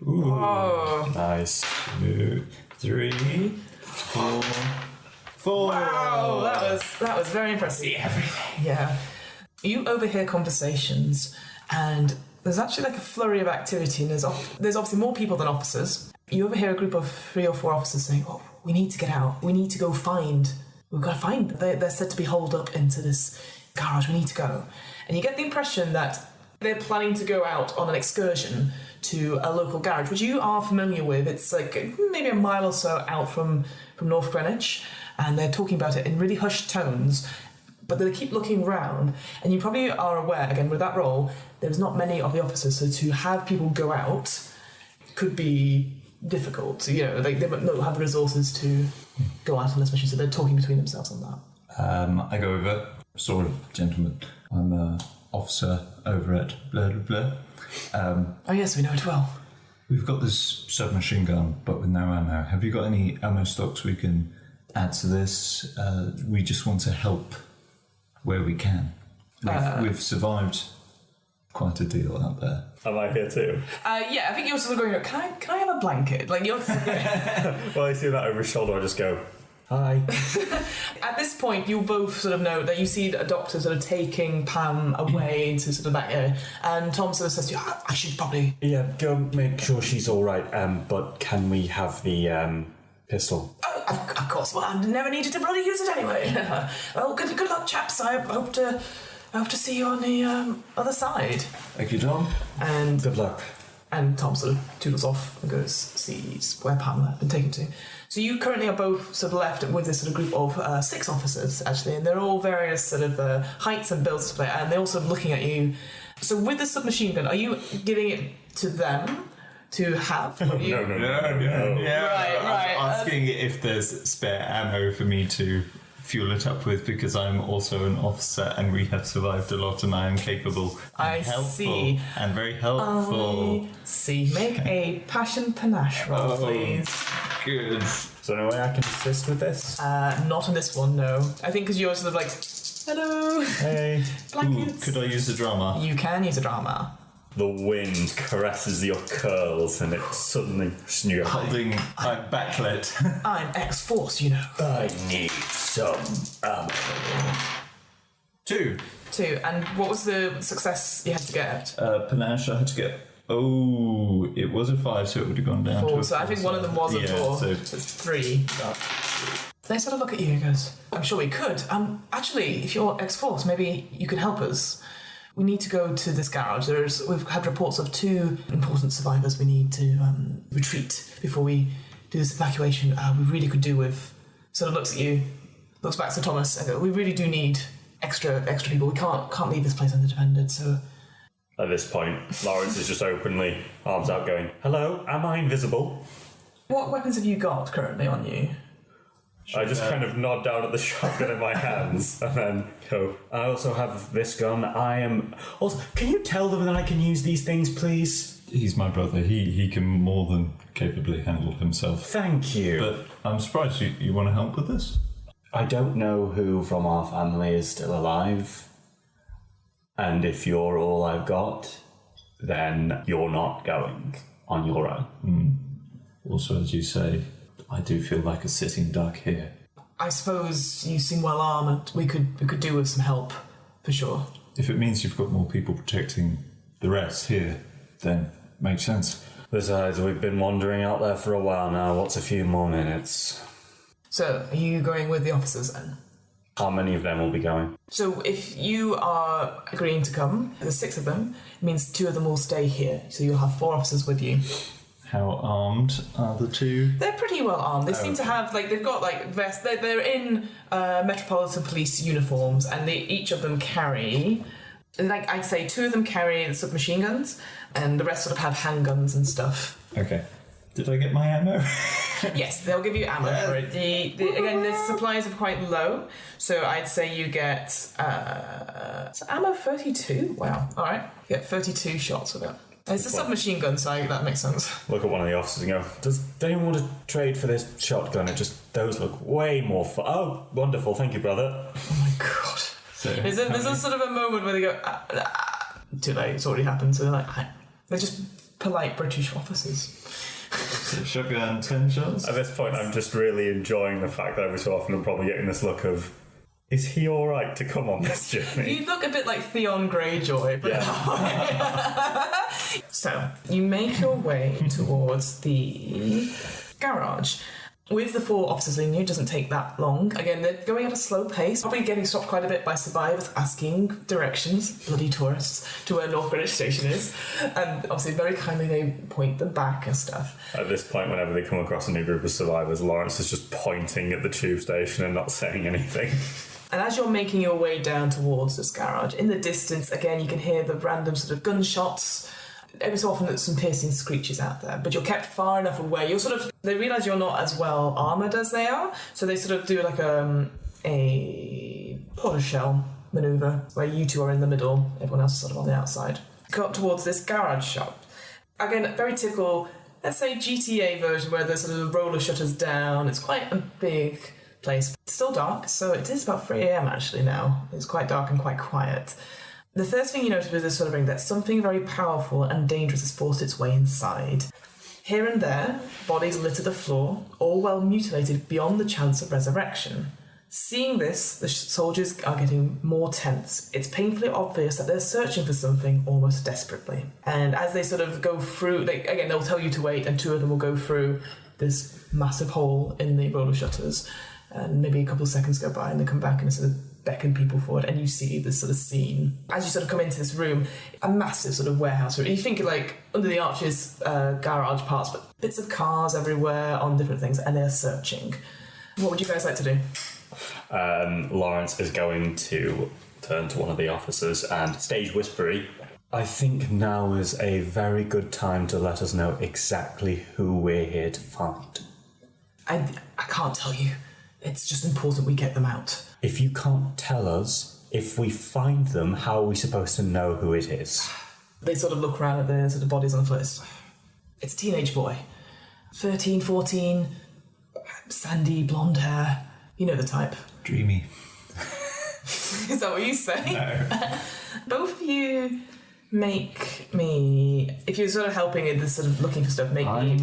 Oh. Nice. 2, 3, 4, 4. Wow, that was very impressive. Everything. Yeah. You overhear conversations, and there's actually like a flurry of activity, and there's obviously more people than officers. You overhear a group of 3 or 4 officers saying, oh, we need to get out. We need to go find. We've got to find. They're said to be holed up into this garage. We need to go. And you get the impression that they're planning to go out on an excursion to a local garage, which you are familiar with. It's like maybe a mile or so out from North Greenwich, and they're talking about it in really hushed tones. But they keep looking round, and you probably are aware, again, with that role, there's not many of the officers, so to have people go out could be difficult. You know, they don't have the resources to go out on this mission, so they're talking between themselves on that. I go over, sorry, gentlemen, I'm an officer over at blah, blah, blah. Oh yes, we know it well. We've got this submachine gun, but with no ammo. Have you got any ammo stocks we can add to this? We just want to help where we can. We've survived quite a deal out there. Am I here too? Yeah, I think you're sort of going, can I have a blanket? Like, you're... Well, I see that over his shoulder, I just go, hi. At this point, you both sort of know that you see a doctor sort of taking Pam away into sort of that area, and Tom sort of says to you, I should probably... Yeah, go make sure she's all right, but can we have the pistol? Oh, of course. Well, I never needed to bloody use it anyway. Well, good luck, chaps. I hope to see you on the other side. Thank you, Tom. And Good luck. And Tom sort of toodles off and goes sees where Pam had been taken to. So you currently are both sort of left with this sort of group of 6 officers, actually, and they're all various sort of heights and builds, and they're all sort of looking at you. So with the submachine gun, are you giving it to them to have? No. Yeah, Right. I'm asking if there's spare ammo for me to fuel it up with, because I'm also an officer and we have survived a lot and I am capable and helpful and very helpful. I see. Make a passion panache roll, please. Good. Is there any way I can assist with this? Not on this one, no. I think because you're sort of like, hello, Hey. blankets. Could I use the drama? You can use a drama. The wind caresses your curls and it suddenly... You go, Holding my backlit. I'm X-Force, you know. I need some ammo. 2. 2. And what was the success you had to get? Panache, I had to get... Oh, it was a 5, so it would have gone down 4. to a 4. So I think one of them was a 4. So it's 3. They sort of look at you and goes, I'm sure we could. Actually, if you're X-Force, maybe you could help us. We need to go to this garage. We've had reports of 2 important survivors we need to retreat before we do this evacuation. We really could do with... Sort of looks at you, looks back to Thomas, and goes, we really do need extra people. We can't leave this place undefended, so... At this point, Lawrence is just openly, arms out, going, "Hello, am I invisible?" What weapons have you got currently on you? I just kind of nod down at the shotgun in my hands and then go, "I also have this gun. I am... Also, can you tell them that I can use these things, please?" He's my brother. He can more than capably handle himself. Thank you. But I'm surprised you want to help with this? I don't know who from our family is still alive. And if you're all I've got, then you're not going on your own. Also, as you say, I do feel like a sitting duck here. I suppose you seem well armoured. We could do with some help, for sure. If it means you've got more people protecting the rest here, then makes sense. Besides, we've been wandering out there for a while now. What's a few more minutes? So, are you going with the officers then? How many of them will be going? So if you are agreeing to come, there's 6 of them, it means 2 of them will stay here. So you'll have 4 officers with you. How armed are the 2? They're pretty well armed. They seem to have, they've got, vests. They're in Metropolitan Police uniforms, and each of them carry... I'd say 2 of them carry the submachine guns, and the rest sort of have handguns and stuff. Okay. Did I get my ammo? Yes, they'll give you ammo for it. Again, the supplies are quite low, so I'd say you get ammo 32. Wow. All right, you get 32 shots with it. It's a submachine gun, so that makes sense. Look at one of the officers and go, "Does anyone want to trade for this shotgun? Those look way more fun." "Oh, wonderful, thank you, brother." Oh my god. So There's a sort of a moment where they go, too late, it's already happened, so they're just polite British officers. Shotgun, 10 shots? At this point, I'm just really enjoying the fact that every so often I'm probably getting this look of, is he alright to come on this journey? You look a bit like Theon Greyjoy. But Yeah. So, you make your way towards the garage. With the 4 officers in you, it doesn't take that long. Again, they're going at a slow pace, probably getting stopped quite a bit by survivors asking directions, bloody tourists, to where North Greenwich Station is. And obviously, very kindly, they point them back and stuff. At this point, whenever they come across a new group of survivors, Lawrence is just pointing at the tube station and not saying anything. And as you're making your way down towards this garage, in the distance, again, you can hear the random sort of gunshots. Every so often there's some piercing screeches out there, but you're kept far enough away. They realise you're not as well armoured as they are, so they sort of do like a tortoiseshell manoeuvre where you 2 are in the middle, everyone else is sort of on the outside. Go up towards this garage shop. Again, very typical, let's say GTA version where the sort of roller shutters down. It's quite a big place. It's still dark, so it is about 3 a.m. actually now. It's quite dark and quite quiet. The first thing you notice with this sort of ring, that something very powerful and dangerous has forced its way inside. Here and there, bodies litter the floor, all well mutilated beyond the chance of resurrection. Seeing this, the soldiers are getting more tense. It's painfully obvious that they're searching for something almost desperately. And as they sort of go through, they'll tell you to wait, and 2 of them will go through this massive hole in the roller shutters. And maybe a couple of seconds go by, and they come back and sort of beckon people forward, and you see this sort of scene. As you sort of come into this room, a massive sort of warehouse room. You think like under the arches, garage parts, but bits of cars everywhere on different things, and they're searching. What would you guys like to do? Lawrence is going to turn to one of the officers and stage whispery, "I think now is a very good time to let us know exactly who we're here to find." I can't tell you. It's just important we get them out. If you can't tell us, if we find them, how are we supposed to know who it is? They sort of look around at the sort of bodies on the floor. It's a teenage boy. 13, 14, sandy, blonde hair. You know the type. Dreamy. Is that what you say? No. Both of you make me... If you're sort of helping in this sort of looking for stuff, make me...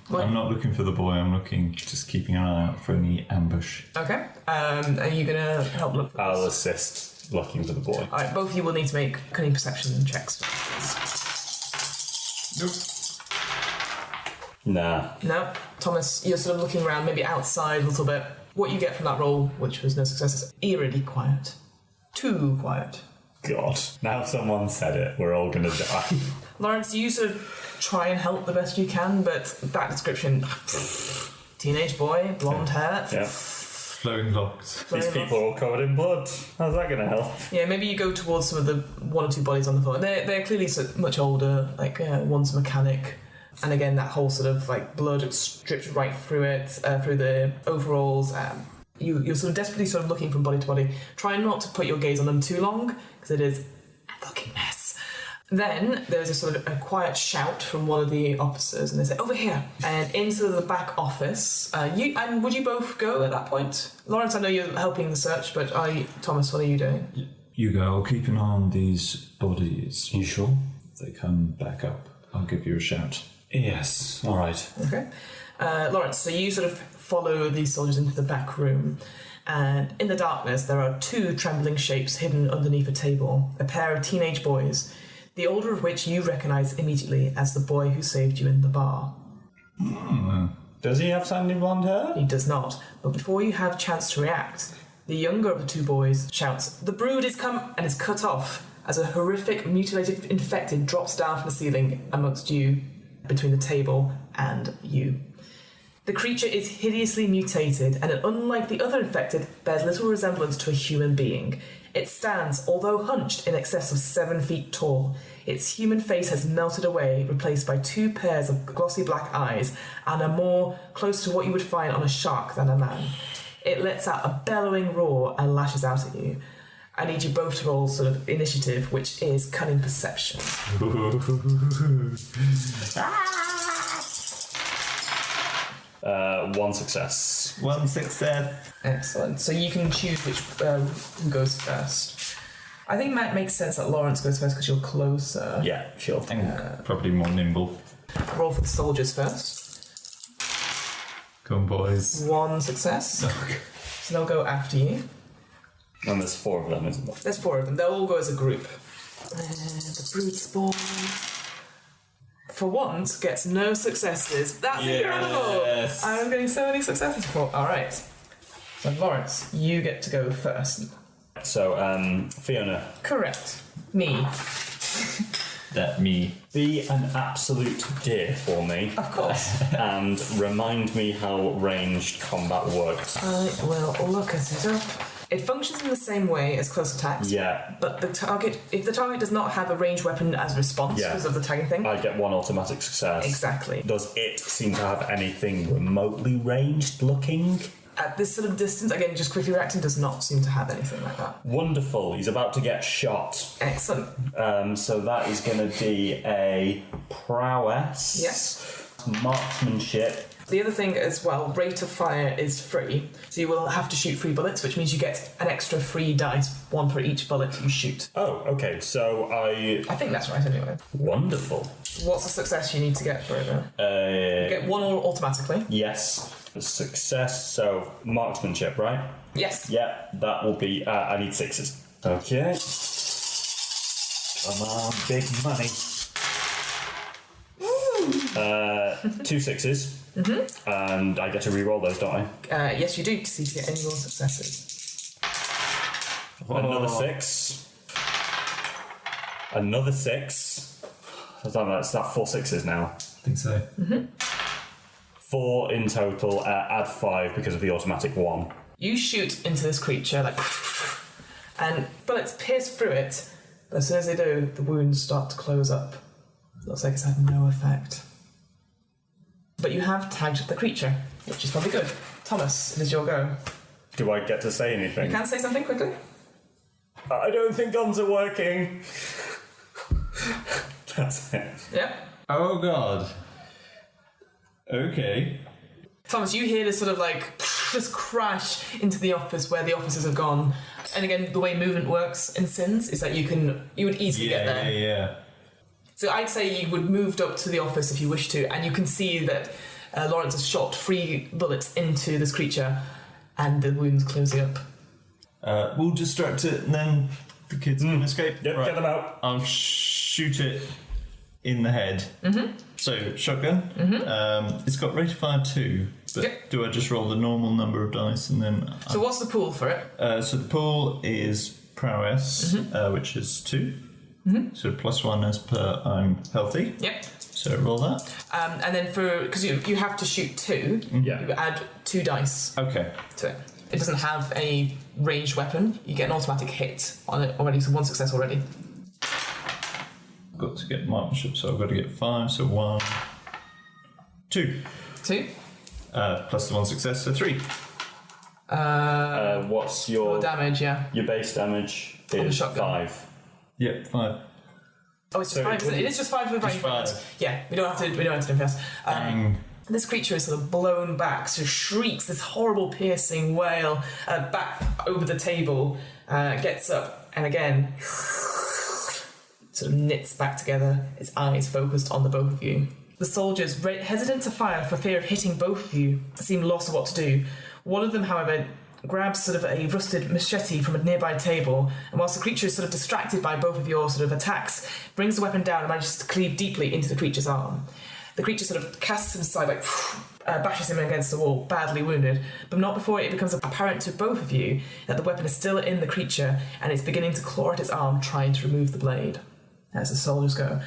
I'm not looking for the boy, I'm just keeping an eye out for any ambush. Okay. Are you going to help look for I'll assist looking for the boy. Alright, both of you will need to make cunning perception checks. Nope. Nah. No? Thomas, you're sort of looking around, maybe outside a little bit. What you get from that roll, which was no success, is eerily quiet. Too quiet. God. Now someone said it, we're all gonna die. Lawrence, you sort of try and help the best you can, but that description... Teenage boy, blonde hair... Yeah. Flowing locks. These people are all covered in blood. How's that gonna help? Yeah, maybe you go towards some of the one or two bodies on the floor. They're clearly much older, like one's a mechanic, and again that whole sort of like blood stripped right through it, through the overalls. You're sort of desperately sort of looking from body to body. Try not to put your gaze on them too long, because it is a fucking mess. Then there's a sort of a quiet shout from one of the officers, and they say, "Over here!" And into the back office. Would you both go at that point? Lawrence, I know you're helping the search, but Thomas, what are you doing? You go, I'll keep an eye on these bodies. You sure? If they come back up, I'll give you a shout. Yes, alright. Okay. Lawrence, so you sort of follow these soldiers into the back room, and in the darkness there are two trembling shapes hidden underneath a table, a pair of teenage boys, the older of which you recognise immediately as the boy who saved you in the bar. Does he have sandy blonde hair? He does not, but before you have a chance to react, the younger of the two boys shouts, "The brood is come," and is cut off as a horrific, mutilated infected drops down from the ceiling amongst you, between the table and you. The creature is hideously mutated, and unlike the other infected, bears little resemblance to a human being. It stands, although hunched, in excess of 7 feet tall. Its human face has melted away, replaced by two pairs of glossy black eyes, and are more close to what you would find on a shark than a man. It lets out a bellowing roar and lashes out at you. I need you both to roll sort of initiative, which is cunning perception. One success. One success. Excellent. So you can choose which who goes first. I think that makes sense that Lawrence goes first because you're closer. Yeah, sure. Probably more nimble. Roll for the soldiers first. Come on, boys. One success. So they'll go after you. And there's 4 of them, isn't there? There's 4 of them. They'll all go as a group. The brood spawn, for once, gets no successes. That's incredible! I'm getting so many successes for. Alright. So Lawrence, you get to go first. So, Fiona. Correct. Me. That me. Be an absolute dear for me. Of course. And remind me how ranged combat works. I will look at it up. It functions in the same way as close attacks. Yeah. But if the target does not have a ranged weapon as a response because of the tagging thing. I get 1 automatic success. Exactly. Does it seem to have anything remotely ranged looking? At this sort of distance, again, just quickly reacting does not seem to have anything like that. Wonderful. He's about to get shot. Excellent. So that is going to be a prowess. Yes. Marksmanship. The other thing as well, rate of fire is free, so you will have to shoot 3 bullets, which means you get an extra 3 dice, 1 for each bullet you shoot. Oh, okay, so I think that's right anyway. Wonderful. What's the success you need to get for it though? You get 1 automatically. Yes. Success, so marksmanship, right? Yes. Yeah, that will be, I need 6s. Okay. Come on, big money. 2 6s. Mm-hmm. And I get to re-roll those, don't I? Yes, you do, to see if you get any more successes. Another 6. Another 6. That's that 4 6s now. I think so. Mm-hmm. 4 in total, add 5 because of the automatic 1. You shoot into this creature, like, and bullets pierce through it, but as soon as they do, the wounds start to close up. It looks like it's had no effect. But you have tagged the creature, which is probably good. Thomas, it is your go. Do I get to say anything? You can say something quickly. I don't think guns are working. That's it. Yep. Oh god. Okay. Thomas, you hear this sort of like just crash into the office where the officers have gone. And again, the way movement works in Sins is that you would easily get there. Yeah. So I'd say you would moved up to the office if you wish to, and you can see that Lawrence has shot 3 bullets into this creature, and the wound's closing up. We'll distract it, and then the kids can escape. Yep, right. get them out. I'll shoot it in the head. Mm-hmm. So, shotgun. Mm-hmm. It's got rate of fire 2, but Yep. do I just roll the normal number of dice and then... So what's the pool for it? So the pool is prowess, which is 2. So +1 as per I'm healthy. Yep. So roll that. And then because you have to shoot 2, you add 2 dice Okay. to it. It doesn't have a ranged weapon. You get an automatic hit on it already, so 1 success already. Got to get marksmanship, so I've got to get 5. So 1, 2. 2. Plus the 1 success, so 3. What's your damage? Yeah. Your base damage On the is shotgun. 5. Yep, 5. Oh, it's just 5, isn't it? It is just 5 with Just range 5. weapons. Yeah, we don't have to invest. This creature is sort of blown back, so shrieks this horrible piercing wail back over the table, gets up, and again sort of knits back together, its eyes focused on the both of you. The soldiers, hesitant to fire for fear of hitting both of you, seem lost of what to do. One of them, however, grabs sort of a rusted machete from a nearby table, and whilst the creature is sort of distracted by both of your sort of attacks, brings the weapon down and manages to cleave deeply into the creature's arm. The creature sort of casts him aside, bashes him against the wall, badly wounded, but not before it becomes apparent to both of you that the weapon is still in the creature and it's beginning to claw at its arm, trying to remove the blade. As the soldiers go,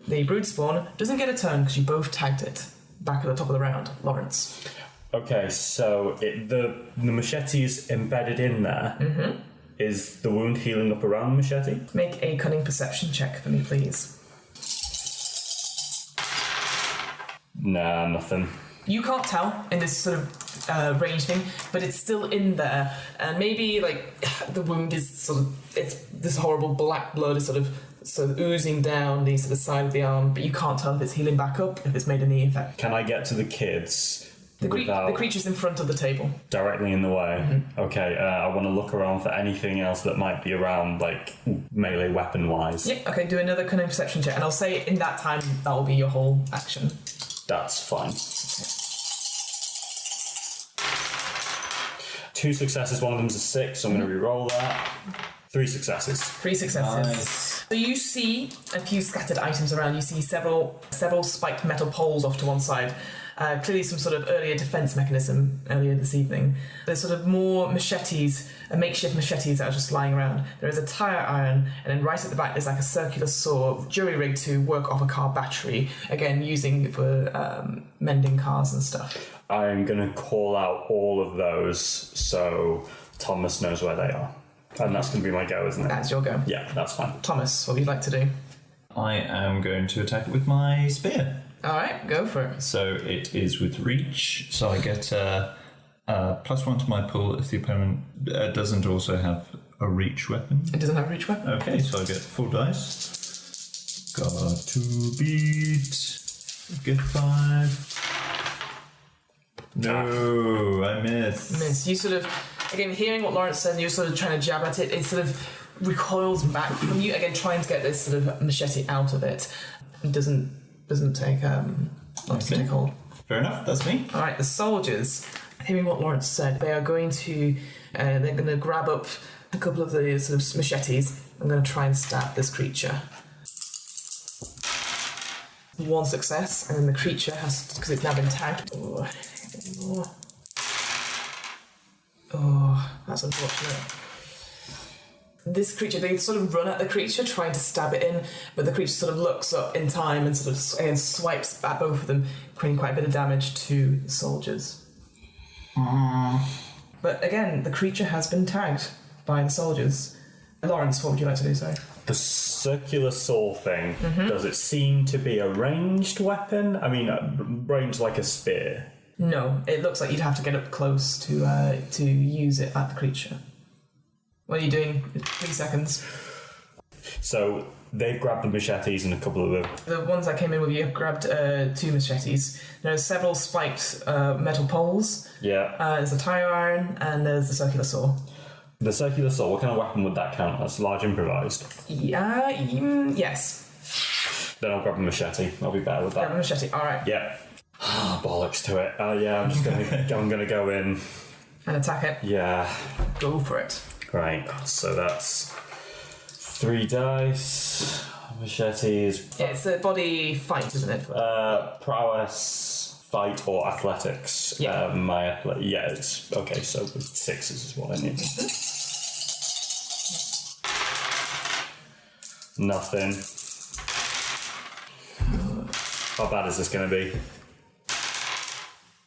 the brood spawn doesn't get a turn because you both tagged it back at the top of the round. Lawrence. Okay, so the machete is embedded in there. Is the wound healing up around the machete? Make a cunning perception check for me, please. Nah, nothing. You can't tell in this sort of range thing, but it's still in there, and maybe the wound is it's this horrible black blood is sort of oozing down the sort of side of the arm, but you can't tell if it's healing back up, if it's made any effect. Can I get to the kids? The creature's in front of the table. Directly in the way. Okay, I want to look around for anything else that might be around, melee weapon-wise. Yep, okay, do another cunning perception check, and I'll say in that time that will be your whole action. That's fine. 2 successes, one of them's a 6, so I'm going to re-roll that. 3 successes. 3 successes. Nice. So you see a few scattered items around. You see several spiked metal poles off to one side. Clearly some sort of earlier defence mechanism earlier this evening. There's sort of more machetes, makeshift machetes that are just lying around. There is a tire iron, and then right at the back there's a circular saw, jury-rigged to work off a car battery, again using for mending cars and stuff. I'm going to call out all of those so Thomas knows where they are. And that's going to be my go, isn't it? That's your go. Yeah, that's fine. Thomas, what would you like to do? I am going to attack it with my spear. Alright, go for it. So it is with reach, so I get +1 to my pull if the opponent doesn't also have a reach weapon. It doesn't have a reach weapon? Okay, so I get 4 dice. Got to beat. Get 5. No, I miss. You sort of, again, hearing what Lawrence said, and you're sort of trying to jab at it, it sort of recoils back from you, again, trying to get this sort of machete out of it. It doesn't take take hold. Fair enough, that's me. All right, the soldiers, hearing what Lawrence said, they are going to they're going to grab up a couple of the sort of machetes. I'm going to try and stab this creature. 1 success, and then the creature has, because it's now been tagged. Oh, that's unfortunate. This creature, they sort of run at the creature, trying to stab it in, but the creature sort of looks up in time and sort of again swipes at both of them, creating quite a bit of damage to the soldiers. But again, the creature has been tagged by the soldiers. Lawrence, what would you like to do, sorry? The circular saw thing, does it seem to be a ranged weapon? I mean, ranged like a spear? No, it looks like you'd have to get up close to use it at the creature. What are you doing? 3 seconds. So they've grabbed the machetes and a couple of The ones that came in with you have grabbed 2 machetes. There are several spiked metal poles. Yeah. There's a tire iron and there's the circular saw. The circular saw, what kind of weapon would that count as? Large improvised? Yeah, yes. Then I'll grab a machete. I'll be better with that. Grab a machete, alright. Yeah. Bollocks to it. Yeah, I'm gonna go in. And attack it. Yeah. Go for it. Right, so that's 3 dice. Machete is... Yeah, it's a body fight, isn't it? Prowess, fight, or athletics. Yeah. It's... Okay, so 6 is what I need. Nothing. How bad is this going to be?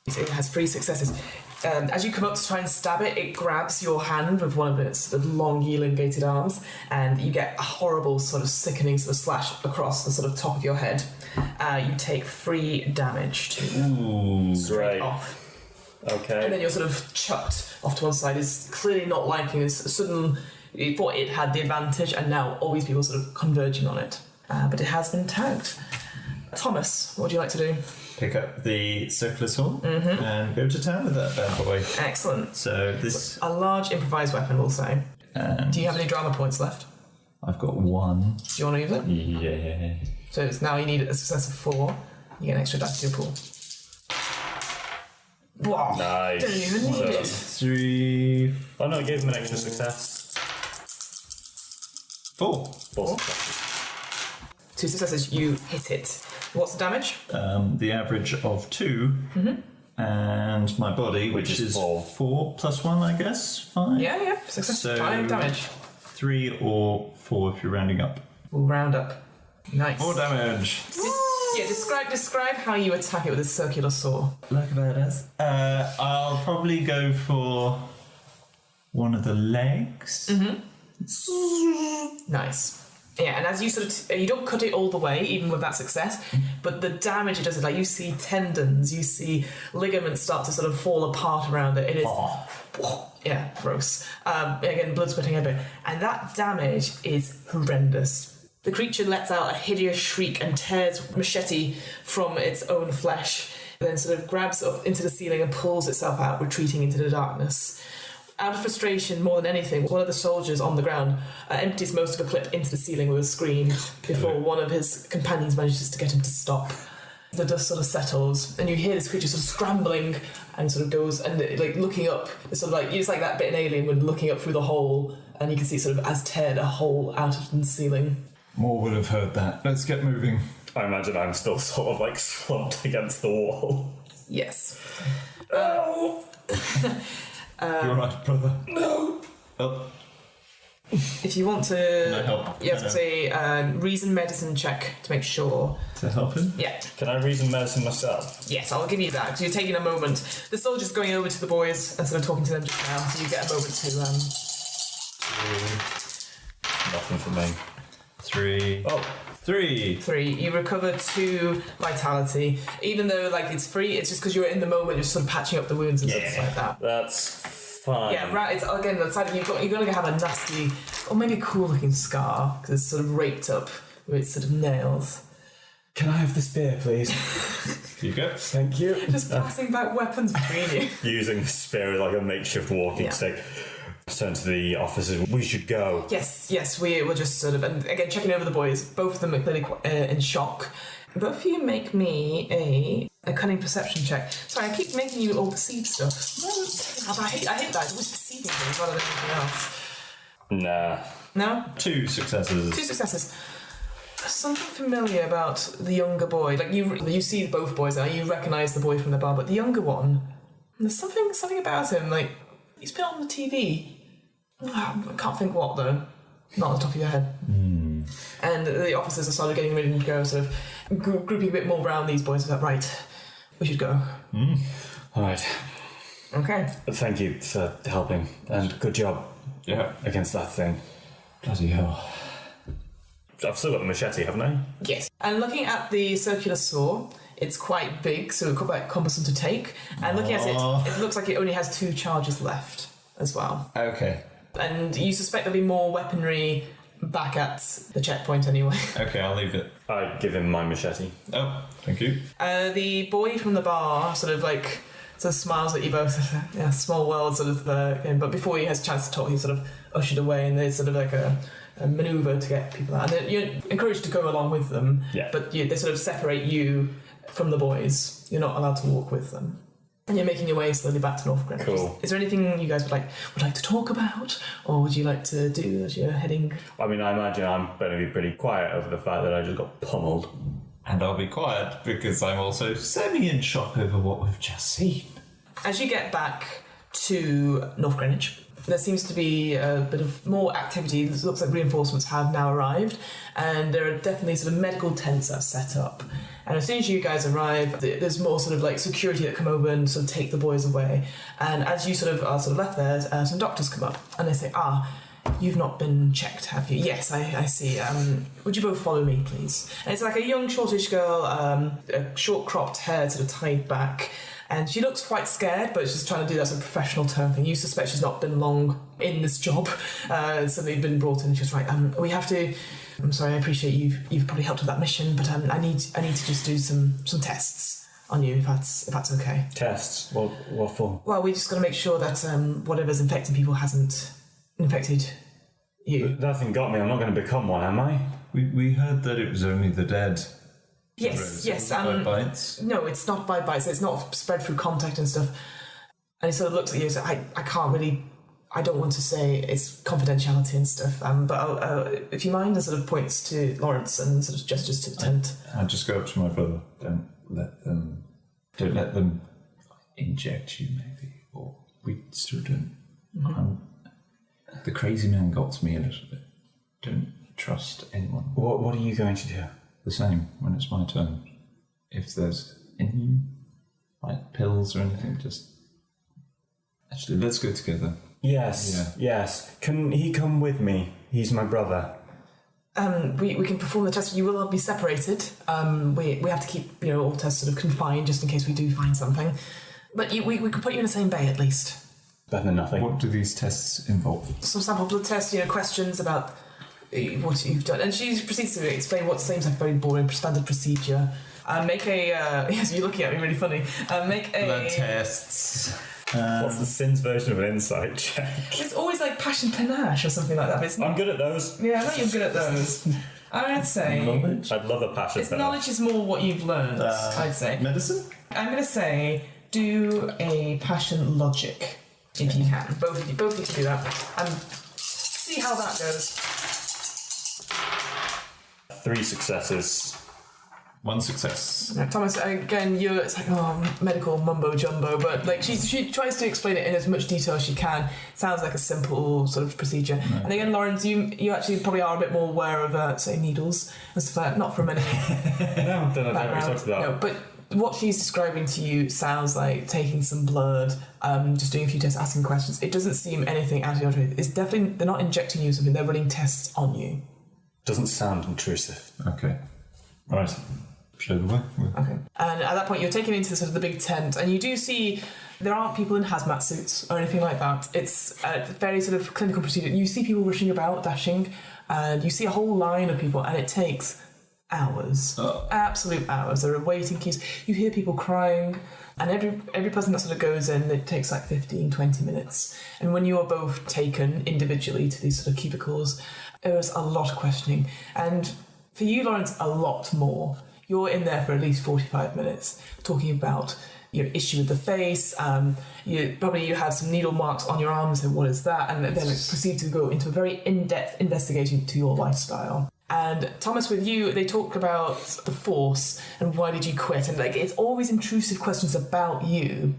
It has 3 successes. As you come up to try and stab it, it grabs your hand with one of its sort of long, elongated arms, and you get a horrible, sort of sickening sort of slash across the sort of top of your head. You take 3 damage to straight off. Okay. And then you're sort of chucked off to one side. It's clearly not liking this sudden. You thought it had the advantage, and now all these people are sort of converging on it. But it has been tagged. Thomas, what would you like to do? Pick up the circular saw and go to town with that bad boy. Excellent. So this... A large improvised weapon, we'll say. And do you have any drama points left? I've got 1. Do you want to use it? Yeah. So it's now you need a success of 4. You get an extra dice to your pool. Wow. Nice. Don't even need it. 3... Oh no, it gave him an extra success. 4. 4 successes. 2 successes, you hit it. What's the damage? The average of 2, and my body, which is 4 plus 1, I guess. 5. Yeah. Success. So 5 damage. 3 or 4 if you're rounding up. We'll round up. Nice. 4 damage. Describe how you attack it with a circular saw. Like a badass. I'll probably go for one of the legs. Nice. Yeah, and as you sort of, you don't cut it all the way, even with that success, but the damage it does is like you see tendons, you see ligaments start to sort of fall apart around it. It is, yeah, gross. Again, blood spitting a bit, and that damage is horrendous. The creature lets out a hideous shriek and tears machete from its own flesh, then sort of grabs up into the ceiling and pulls itself out, retreating into the darkness. Out of frustration, more than anything, one of the soldiers on the ground empties most of a clip into the ceiling with a scream before one of his companions manages to get him to stop. The dust sort of settles, and you hear this creature sort of scrambling and sort of goes and like looking up. It's sort of like it's like that bit in Alien when looking up through the hole, and you can see sort of as teared a hole out of the ceiling. More would have heard that. Let's get moving. I imagine I'm still sort of like slumped against the wall. Yes. You're right, brother. No. Oh. If you want to, Can I help? you have to say reason medicine check to make sure. To help him? Yeah. Can I reason medicine myself? Yes, I'll give you that because you're taking a moment. The soldier's going over to the boys and sort of talking to them just now, so you get a moment to. Nothing for me. 3. Oh. 3. 3. You recover 2 vitality, even though like it's free. It's just because you're in the moment, you're sort of patching up the wounds and stuff like that. That's fine. Yeah, right. It's again the side you're going to have a nasty or maybe a cool looking scar because it's sort of raped up with its sort of nails. Can I have the spear, please? Here you go. Thank you. Just passing back weapons between you. Using the spear as like a makeshift walking stick. Turn to the officers. We should go. Yes, we were just sort of, and again checking over the boys. Both of them are clearly in shock. Both of you make me a cunning perception check. Sorry, I keep making you all perceive stuff. No, I hate that. It's always perceiving things rather than anything else. Nah. No? 2 successes. 2 successes. There's something familiar about the younger boy. Like you see both boys now. You recognise the boy from the bar, but the younger one. There's something about him. Like he's been on the TV. I can't think what though. Not on the top of your head. And the officers have started getting ready to go, sort of grouping a bit more around these boys. Like, right, we should go. All right. Okay. Thank you for helping, and good job. Yeah. Against that thing. Bloody hell. I've still got the machete, haven't I? Yes. And looking at the circular saw, it's quite big, so it's quite cumbersome to take. And looking at it, it looks like it only has 2 charges left as well. Okay. And you suspect there'll be more weaponry back at the checkpoint anyway. Okay, I'll leave it. I give him my machete. Oh, thank you. The boy from the bar sort of smiles at you both. Yeah, small world sort of. But before he has a chance to talk, he's sort of ushered away, and there's sort of like a manoeuvre to get people out. And you're encouraged to go along with them. Yeah. But they sort of separate you from the boys. You're not allowed to walk with them. And you're making your way slowly back to North Greenwich. Cool. Is there anything you guys would like to talk about, or would you like to do as you're heading? I mean, I imagine I'm going to be pretty quiet over the fact that I just got pummeled. And I'll be quiet because I'm also semi in shock over what we've just seen. As you get back to North Greenwich, there seems to be a bit of more activity. It looks like reinforcements have now arrived, and there are definitely sort of medical tents that are set up. And as soon as you guys arrive, there's more sort of like security that come over and sort of take the boys away. And as you sort of are sort of left there, some doctors come up and they say, you've not been checked, have you? Yes, I see. Would you both follow me, please? And it's like a young, shortish girl, a short cropped hair sort of tied back. And she looks quite scared, but she's trying to do that sort of professional tone thing. You suspect she's not been long in this job. Suddenly been brought in. She's right. We have to. I'm sorry. I appreciate you've probably helped with that mission, but I need to just do some tests on you, if that's okay. Tests? What for? Well, we just got to make sure that whatever's infecting people hasn't infected you. Nothing got me. I'm not going to become one, am I? We heard that it was only the dead. Yes. By bites? No, it's not by bites. It's not spread through contact and stuff. And he sort of looks at you and says, I can't really... I don't want to say it's confidentiality and stuff, but if you mind, and sort of points to Lawrence and sort of gestures to the tent. I just go up to my brother. Don't let them inject you, maybe. Or we still don't... The crazy man got to me a little bit. Don't trust anyone. What are you going to do? The same when it's my turn. If there's any like pills or anything, just actually let's go together. Yes. Can he come with me? He's my brother. We can perform the test. You will all be separated. We have to keep all tests sort of confined just in case we do find something. But we could put you in the same bay at least. Better than nothing. What do these tests involve? Some sample blood tests, questions about what you've done. And she proceeds to explain what seems like a very boring standard procedure. Make a... yes, you're looking at me really funny. Make a... Blood tests. What's the Sins version of an insight check? It's always like passion panache or something like that. But it's not... I'm good at those. Yeah, I know you're good at those. I'd say... Knowledge? I'd love a passion panache. Knowledge is more what you've learned, I'd say. Medicine? I'm going to say do a passion logic. If you can. Both of you can do that. And see how that goes. 3 successes. 1 success. Now, Thomas, again, it's like, medical mumbo jumbo, but like she tries to explain it in as much detail as she can. Sounds like a simple sort of procedure. No. And again, Lawrence, you actually probably are a bit more aware of, say, needles and stuff like that. Not from any No, don't know what talks about. No, but what she's describing to you sounds like taking some blood, just doing a few tests, asking questions. It doesn't seem anything out of the ordinary. It's definitely, they're not injecting you with something, they're running tests on you. Doesn't sound intrusive. Okay. Right. Show the way. Okay. And at that point, you're taken into sort of the big tent, and you do see there aren't people in hazmat suits or anything like that. It's a very sort of clinical procedure. You see people rushing about, dashing, and you see a whole line of people, and it takes hours. Absolute hours. There are waiting queues. You hear people crying, and every person that sort of goes in, it takes like 15, 20 minutes. And when you are both taken individually to these sort of cubicles, there's a lot of questioning. And for you, Lawrence, a lot more. You're in there for at least 45 minutes talking about your issue with the face. You have some needle marks on your arms, and what is that? And then proceed to go into a very in-depth investigation to your lifestyle. And Thomas, with you, they talk about the Force and why did you quit? And like, it's always intrusive questions about you.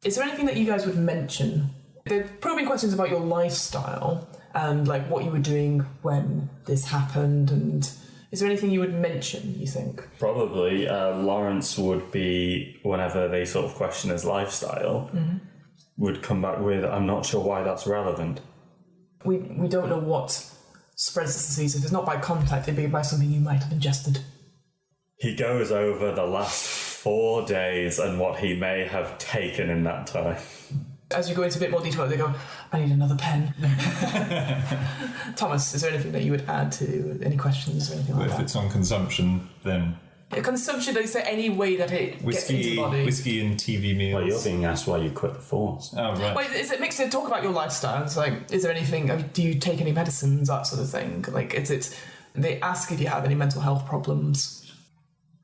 Is there anything that you guys would mention? They're probing questions about your lifestyle and like what you were doing when this happened. And is there anything you would mention, you think? Probably Lawrence would be, whenever they sort of question his lifestyle, would come back with, I'm not sure why that's relevant. We don't know what spreads this disease. If it's not by contact, it'd be by something you might have ingested. He goes over the last 4 days and what he may have taken in that time. As you go into a bit more detail, they go, I need another pen. Thomas, is there anything that you would add to any questions or anything like that? If it's on consumption, then... Consumption, they say any way that it gets into the body. Whiskey and TV meals. Well, you're being asked why you quit the Force. Oh, right. Well, is it mixed to talk about your lifestyle? It's like, is there anything, do you take any medicines, that sort of thing? Like, they ask if you have any mental health problems.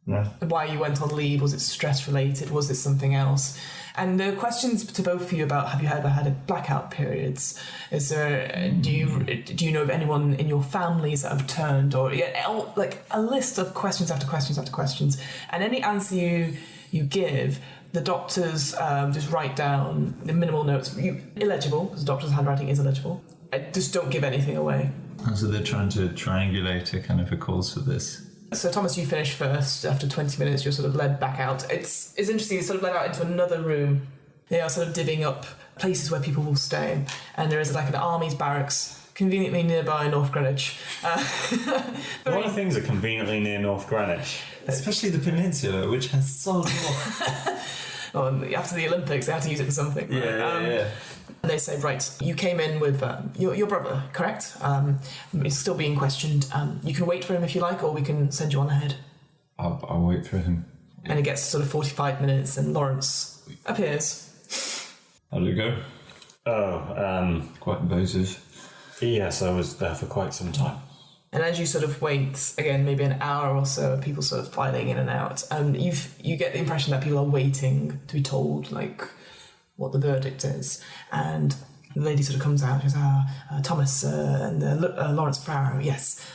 No. Why you went on leave, was it stress related, was it something else? And the questions to both of you about, have you ever had a blackout periods? Is there, do you know of anyone in your families that have turned, or like a list of questions after questions after questions, and any answer you give the doctors just write down the minimal notes. Illegible, because the doctor's handwriting is illegible. Just don't give anything away. So they're trying to triangulate a kind of a cause for this. So Thomas, you finish first. After 20 minutes, you're sort of led back out. It's interesting. You're sort of led out into another room. They are sort of divvying up places where people will stay, and there is like an army's barracks conveniently nearby North Greenwich. A lot of things are conveniently near North Greenwich. Especially the peninsula, which has so much. Well, after the Olympics, they had to use it for something. Right? Yeah. And they say, right, you came in with your brother, correct? He's still being questioned. You can wait for him if you like, or we can send you on ahead. I'll wait for him. And it gets sort of 45 minutes, and Lawrence appears. How did it go? Quite invasive. Yes, I was there for quite some time. And as you sort of wait, again, maybe an hour or so, of people sort of filing in and out, you get the impression that people are waiting to be told, like, what the verdict is. And the lady sort of comes out, she says, Thomas and Lawrence Farrow, yes.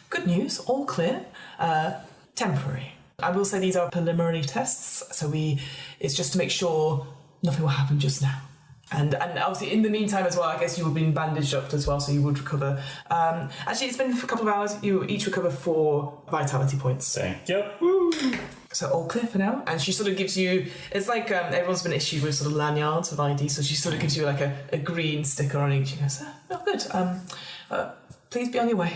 Good news, all clear. Temporary. I will say these are preliminary tests, so it's just to make sure nothing will happen just now. And obviously, in the meantime as well, I guess you have been bandaged up as well, so you would recover. Actually, it's been a couple of hours. You each recover 4 vitality points. Thank you. Woo. So all clear for now. And she sort of gives you... It's like everyone's been issued with sort of lanyards of ID, so she sort of gives you like a green sticker on each. She goes, oh, good. Please be on your way.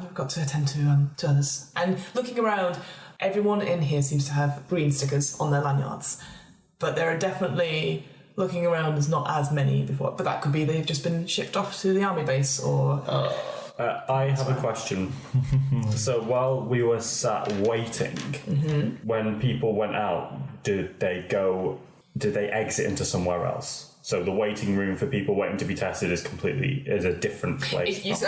We've got to attend to others. And looking around, everyone in here seems to have green stickers on their lanyards. But there are definitely... Looking around, there's not as many before, but that could be they've just been shipped off to the army base, or... I have a question. So while we were sat waiting, when people went out, did they exit into somewhere else? So the waiting room for people waiting to be tested is a different place. It's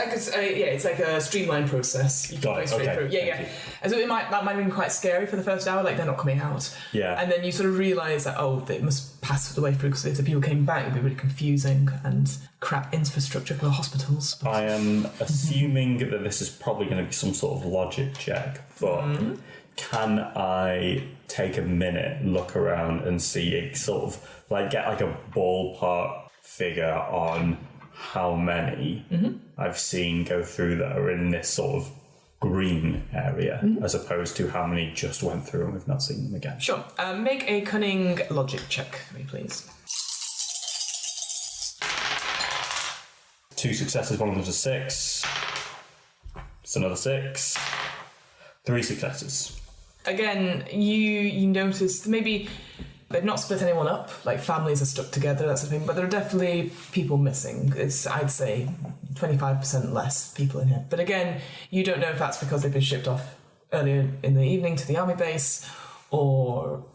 like a streamlined process. You can go straight through. Yeah. And so that might have been quite scary for the first hour, like they're not coming out. Yeah. And then you sort of realise that, they must pass the way through, because if the people came back, it'd be really confusing, and crap infrastructure for the hospitals. But... I am assuming that this is probably going to be some sort of logic check, but can I take a minute, look around and see it sort of... get like a ballpark figure on how many I've seen go through that are in this sort of green area, as opposed to how many just went through and we've not seen them again. Sure. Make a cunning logic check for me, please. 2 successes, one of them's a 6. It's another 6. 3 successes. Again, you notice maybe... They've not split anyone up, like families are stuck together, that sort of thing, but there are definitely people missing. It's, I'd say, 25% less people in here. But again, you don't know if that's because they've been shipped off earlier in the evening to the army base or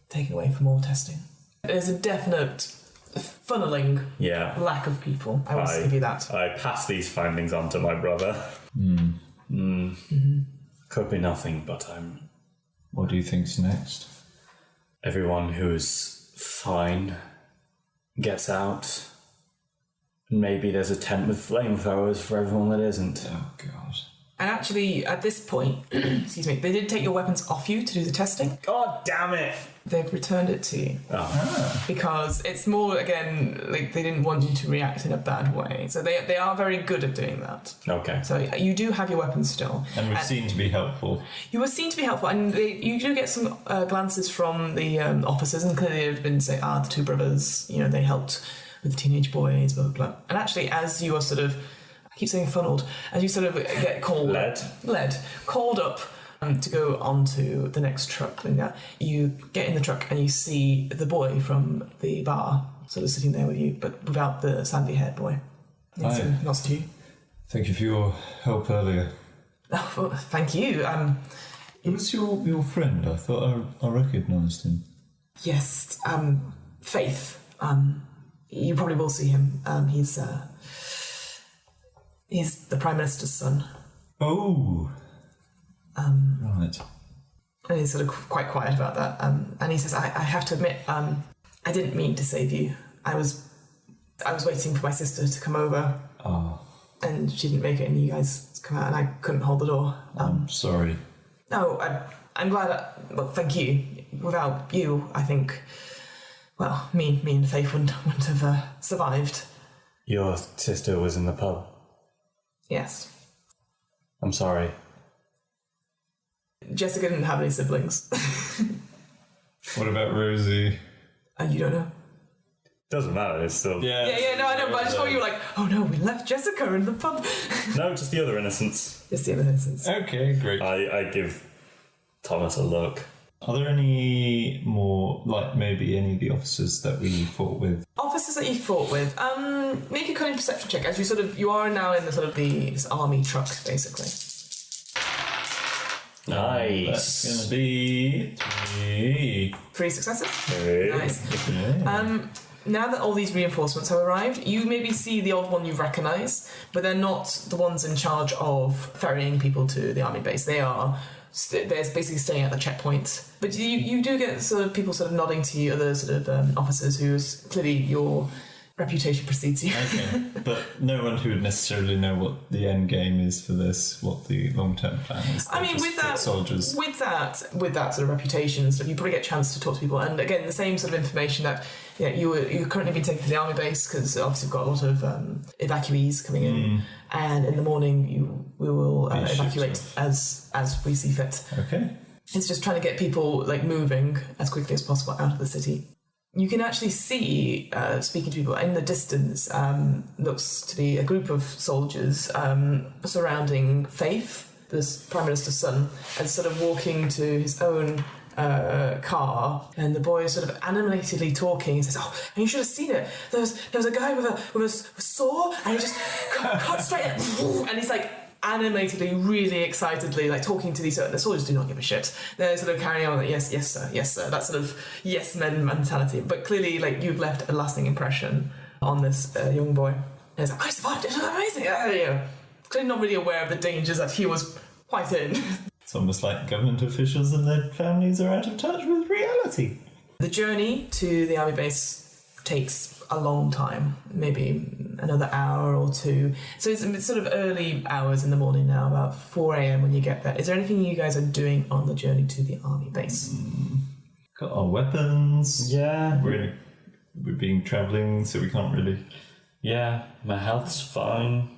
taken away for more testing. There's a definite funneling lack of people. I will give you that. I pass these findings on to my brother. Could be nothing, but What do you think's next? Everyone who's fine gets out. Maybe there's a tent with flamethrowers for everyone that isn't. Oh, God. And actually, at this point, excuse me, they did take your weapons off you to do the testing. God damn it! They've returned it to you. Because it's more, again, like they didn't want you to react in a bad way. So they are very good at doing that. Okay. So you do have your weapons still. And we're seen to be helpful. You were seen to be helpful, and you do get some glances from the officers, and clearly they've been saying, the 2 brothers, they helped with the teenage boys, blah, blah, blah. And actually, as you are sort of, I keep saying funneled, as you sort of get called... called up to go onto the next truck, you get in the truck and you see the boy from the bar sort of sitting there with you, but without the sandy-haired boy. Hi. Nods to you. Thank you for your help earlier. Oh, well, thank you. It was your friend. I thought I recognised him. Yes, Faith. You probably will see him. He's the Prime Minister's son. Oh. Right. And he's sort of quite quiet about that. And he says, I have to admit, I didn't mean to save you. I was waiting for my sister to come over. Oh. And she didn't make it, and you guys come out, and I couldn't hold the door. I'm sorry. No, I'm glad. Well, thank you. without you, I think, well, me and Faith wouldn't have survived. Your sister was in the pub. Yes. I'm sorry. Jessica didn't have any siblings. What about Rosie? You don't know? Doesn't matter, it's still... Yeah, no, I know, but I just thought you were like, oh no, we left Jessica in the pub. No, just the other innocents. Just the other innocents. Okay, great. I give Thomas a look. Are there any more, like maybe any of the officers that we fought with? Officers that you fought with, make a cunning perception check as you are now in the sort of this army truck, basically. Nice. That's going to be 3. 3 successes. Hey. Nice. Yeah. Now that all these reinforcements have arrived, you maybe see the odd one you recognise, but they're not the ones in charge of ferrying people to the army base. They're basically staying at the checkpoint. But you do get sort of people sort of nodding to you, other sort of officers whose clearly your reputation precedes you. Okay, but no one who would necessarily know what the end game is for this, what the long-term plan is. I mean, with that sort of reputation, so you probably get a chance to talk to people, and again, the same sort of information that you're currently being taken to the army base because obviously we've got a lot of evacuees coming in, and in the morning we will evacuate as we see fit. Okay. It's just trying to get people like moving as quickly as possible out of the city. You can actually see, speaking to people in the distance, looks to be a group of soldiers surrounding Faith, this Prime Minister's son, and sort of walking to his own car, and the boy is sort of animatedly talking. He says, "Oh, and you should have seen it. There was a guy with a saw, and he just cut straight at it, and he's like." Animatedly, really excitedly, like talking to these. The soldiers do not give a shit. They're sort of carrying on like, yes, sir. That sort of yes men mentality. But clearly, like you've left a lasting impression on this young boy. And he's like, I survived. It was amazing. Clearly, not really aware of the dangers that he was quite in. It's almost like government officials and their families are out of touch with reality. The journey to the army base takes a long time, maybe another hour or 2. So it's sort of early hours in the morning now, about 4 a.m. when you get there. Is there anything you guys are doing on the journey to the army base? Got our weapons. Yeah. We're being travelling, so we can't really... Yeah, my health's fine.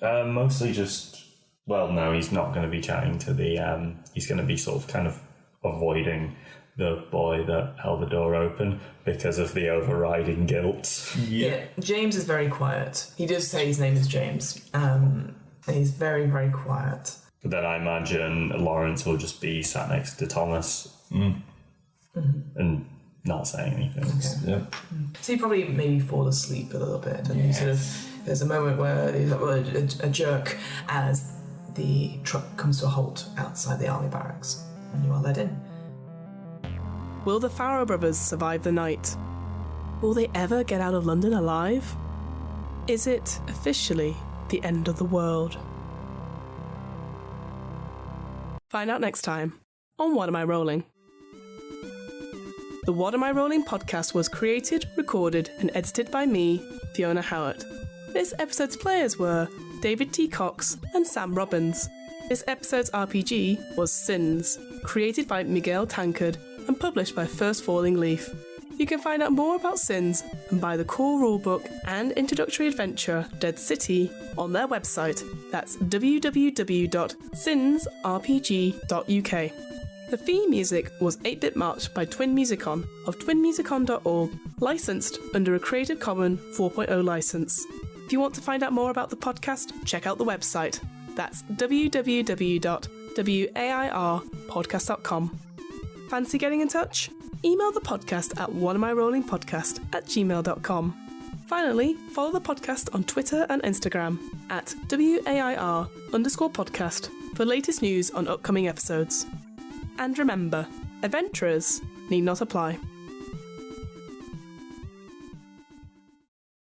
Mostly just... Well, no, he's not going to be chatting to the... he's going to be sort of kind of avoiding the boy that held the door open because of the overriding guilt. Yeah, James is very quiet. He does say his name is James. And he's very, very quiet. But then I imagine Lawrence will just be sat next to Thomas and not saying anything. Okay. Yep. So you probably maybe fall asleep a little bit, and you sort of, there's a moment where there's a jerk as the truck comes to a halt outside the army barracks, and you are led in. Will the Farrow brothers survive the night? Will they ever get out of London alive? Is it officially the end of the world? Find out next time on What Am I Rolling? The What Am I Rolling podcast was created, recorded and edited by me, Fiona Howat. This episode's players were David T. Cox and Sam Robbins. This episode's RPG was Sins, created by Miguel Tankard and published by First Falling Leaf. You can find out more about Sins and buy the core rulebook and introductory adventure Dead City on their website. That's www.sinsrpg.uk. The theme music was 8-Bit March by Twin Musicon of twinmusicon.org, licensed under a Creative Commons 4.0 license. If you want to find out more about the podcast, check out the website. That's www.wairpodcast.com. Fancy getting in touch? Email the podcast at whatamirollingpodcast@gmail.com. Finally, follow the podcast on Twitter and Instagram at WAIR_podcast for latest news on upcoming episodes. And remember, adventurers need not apply.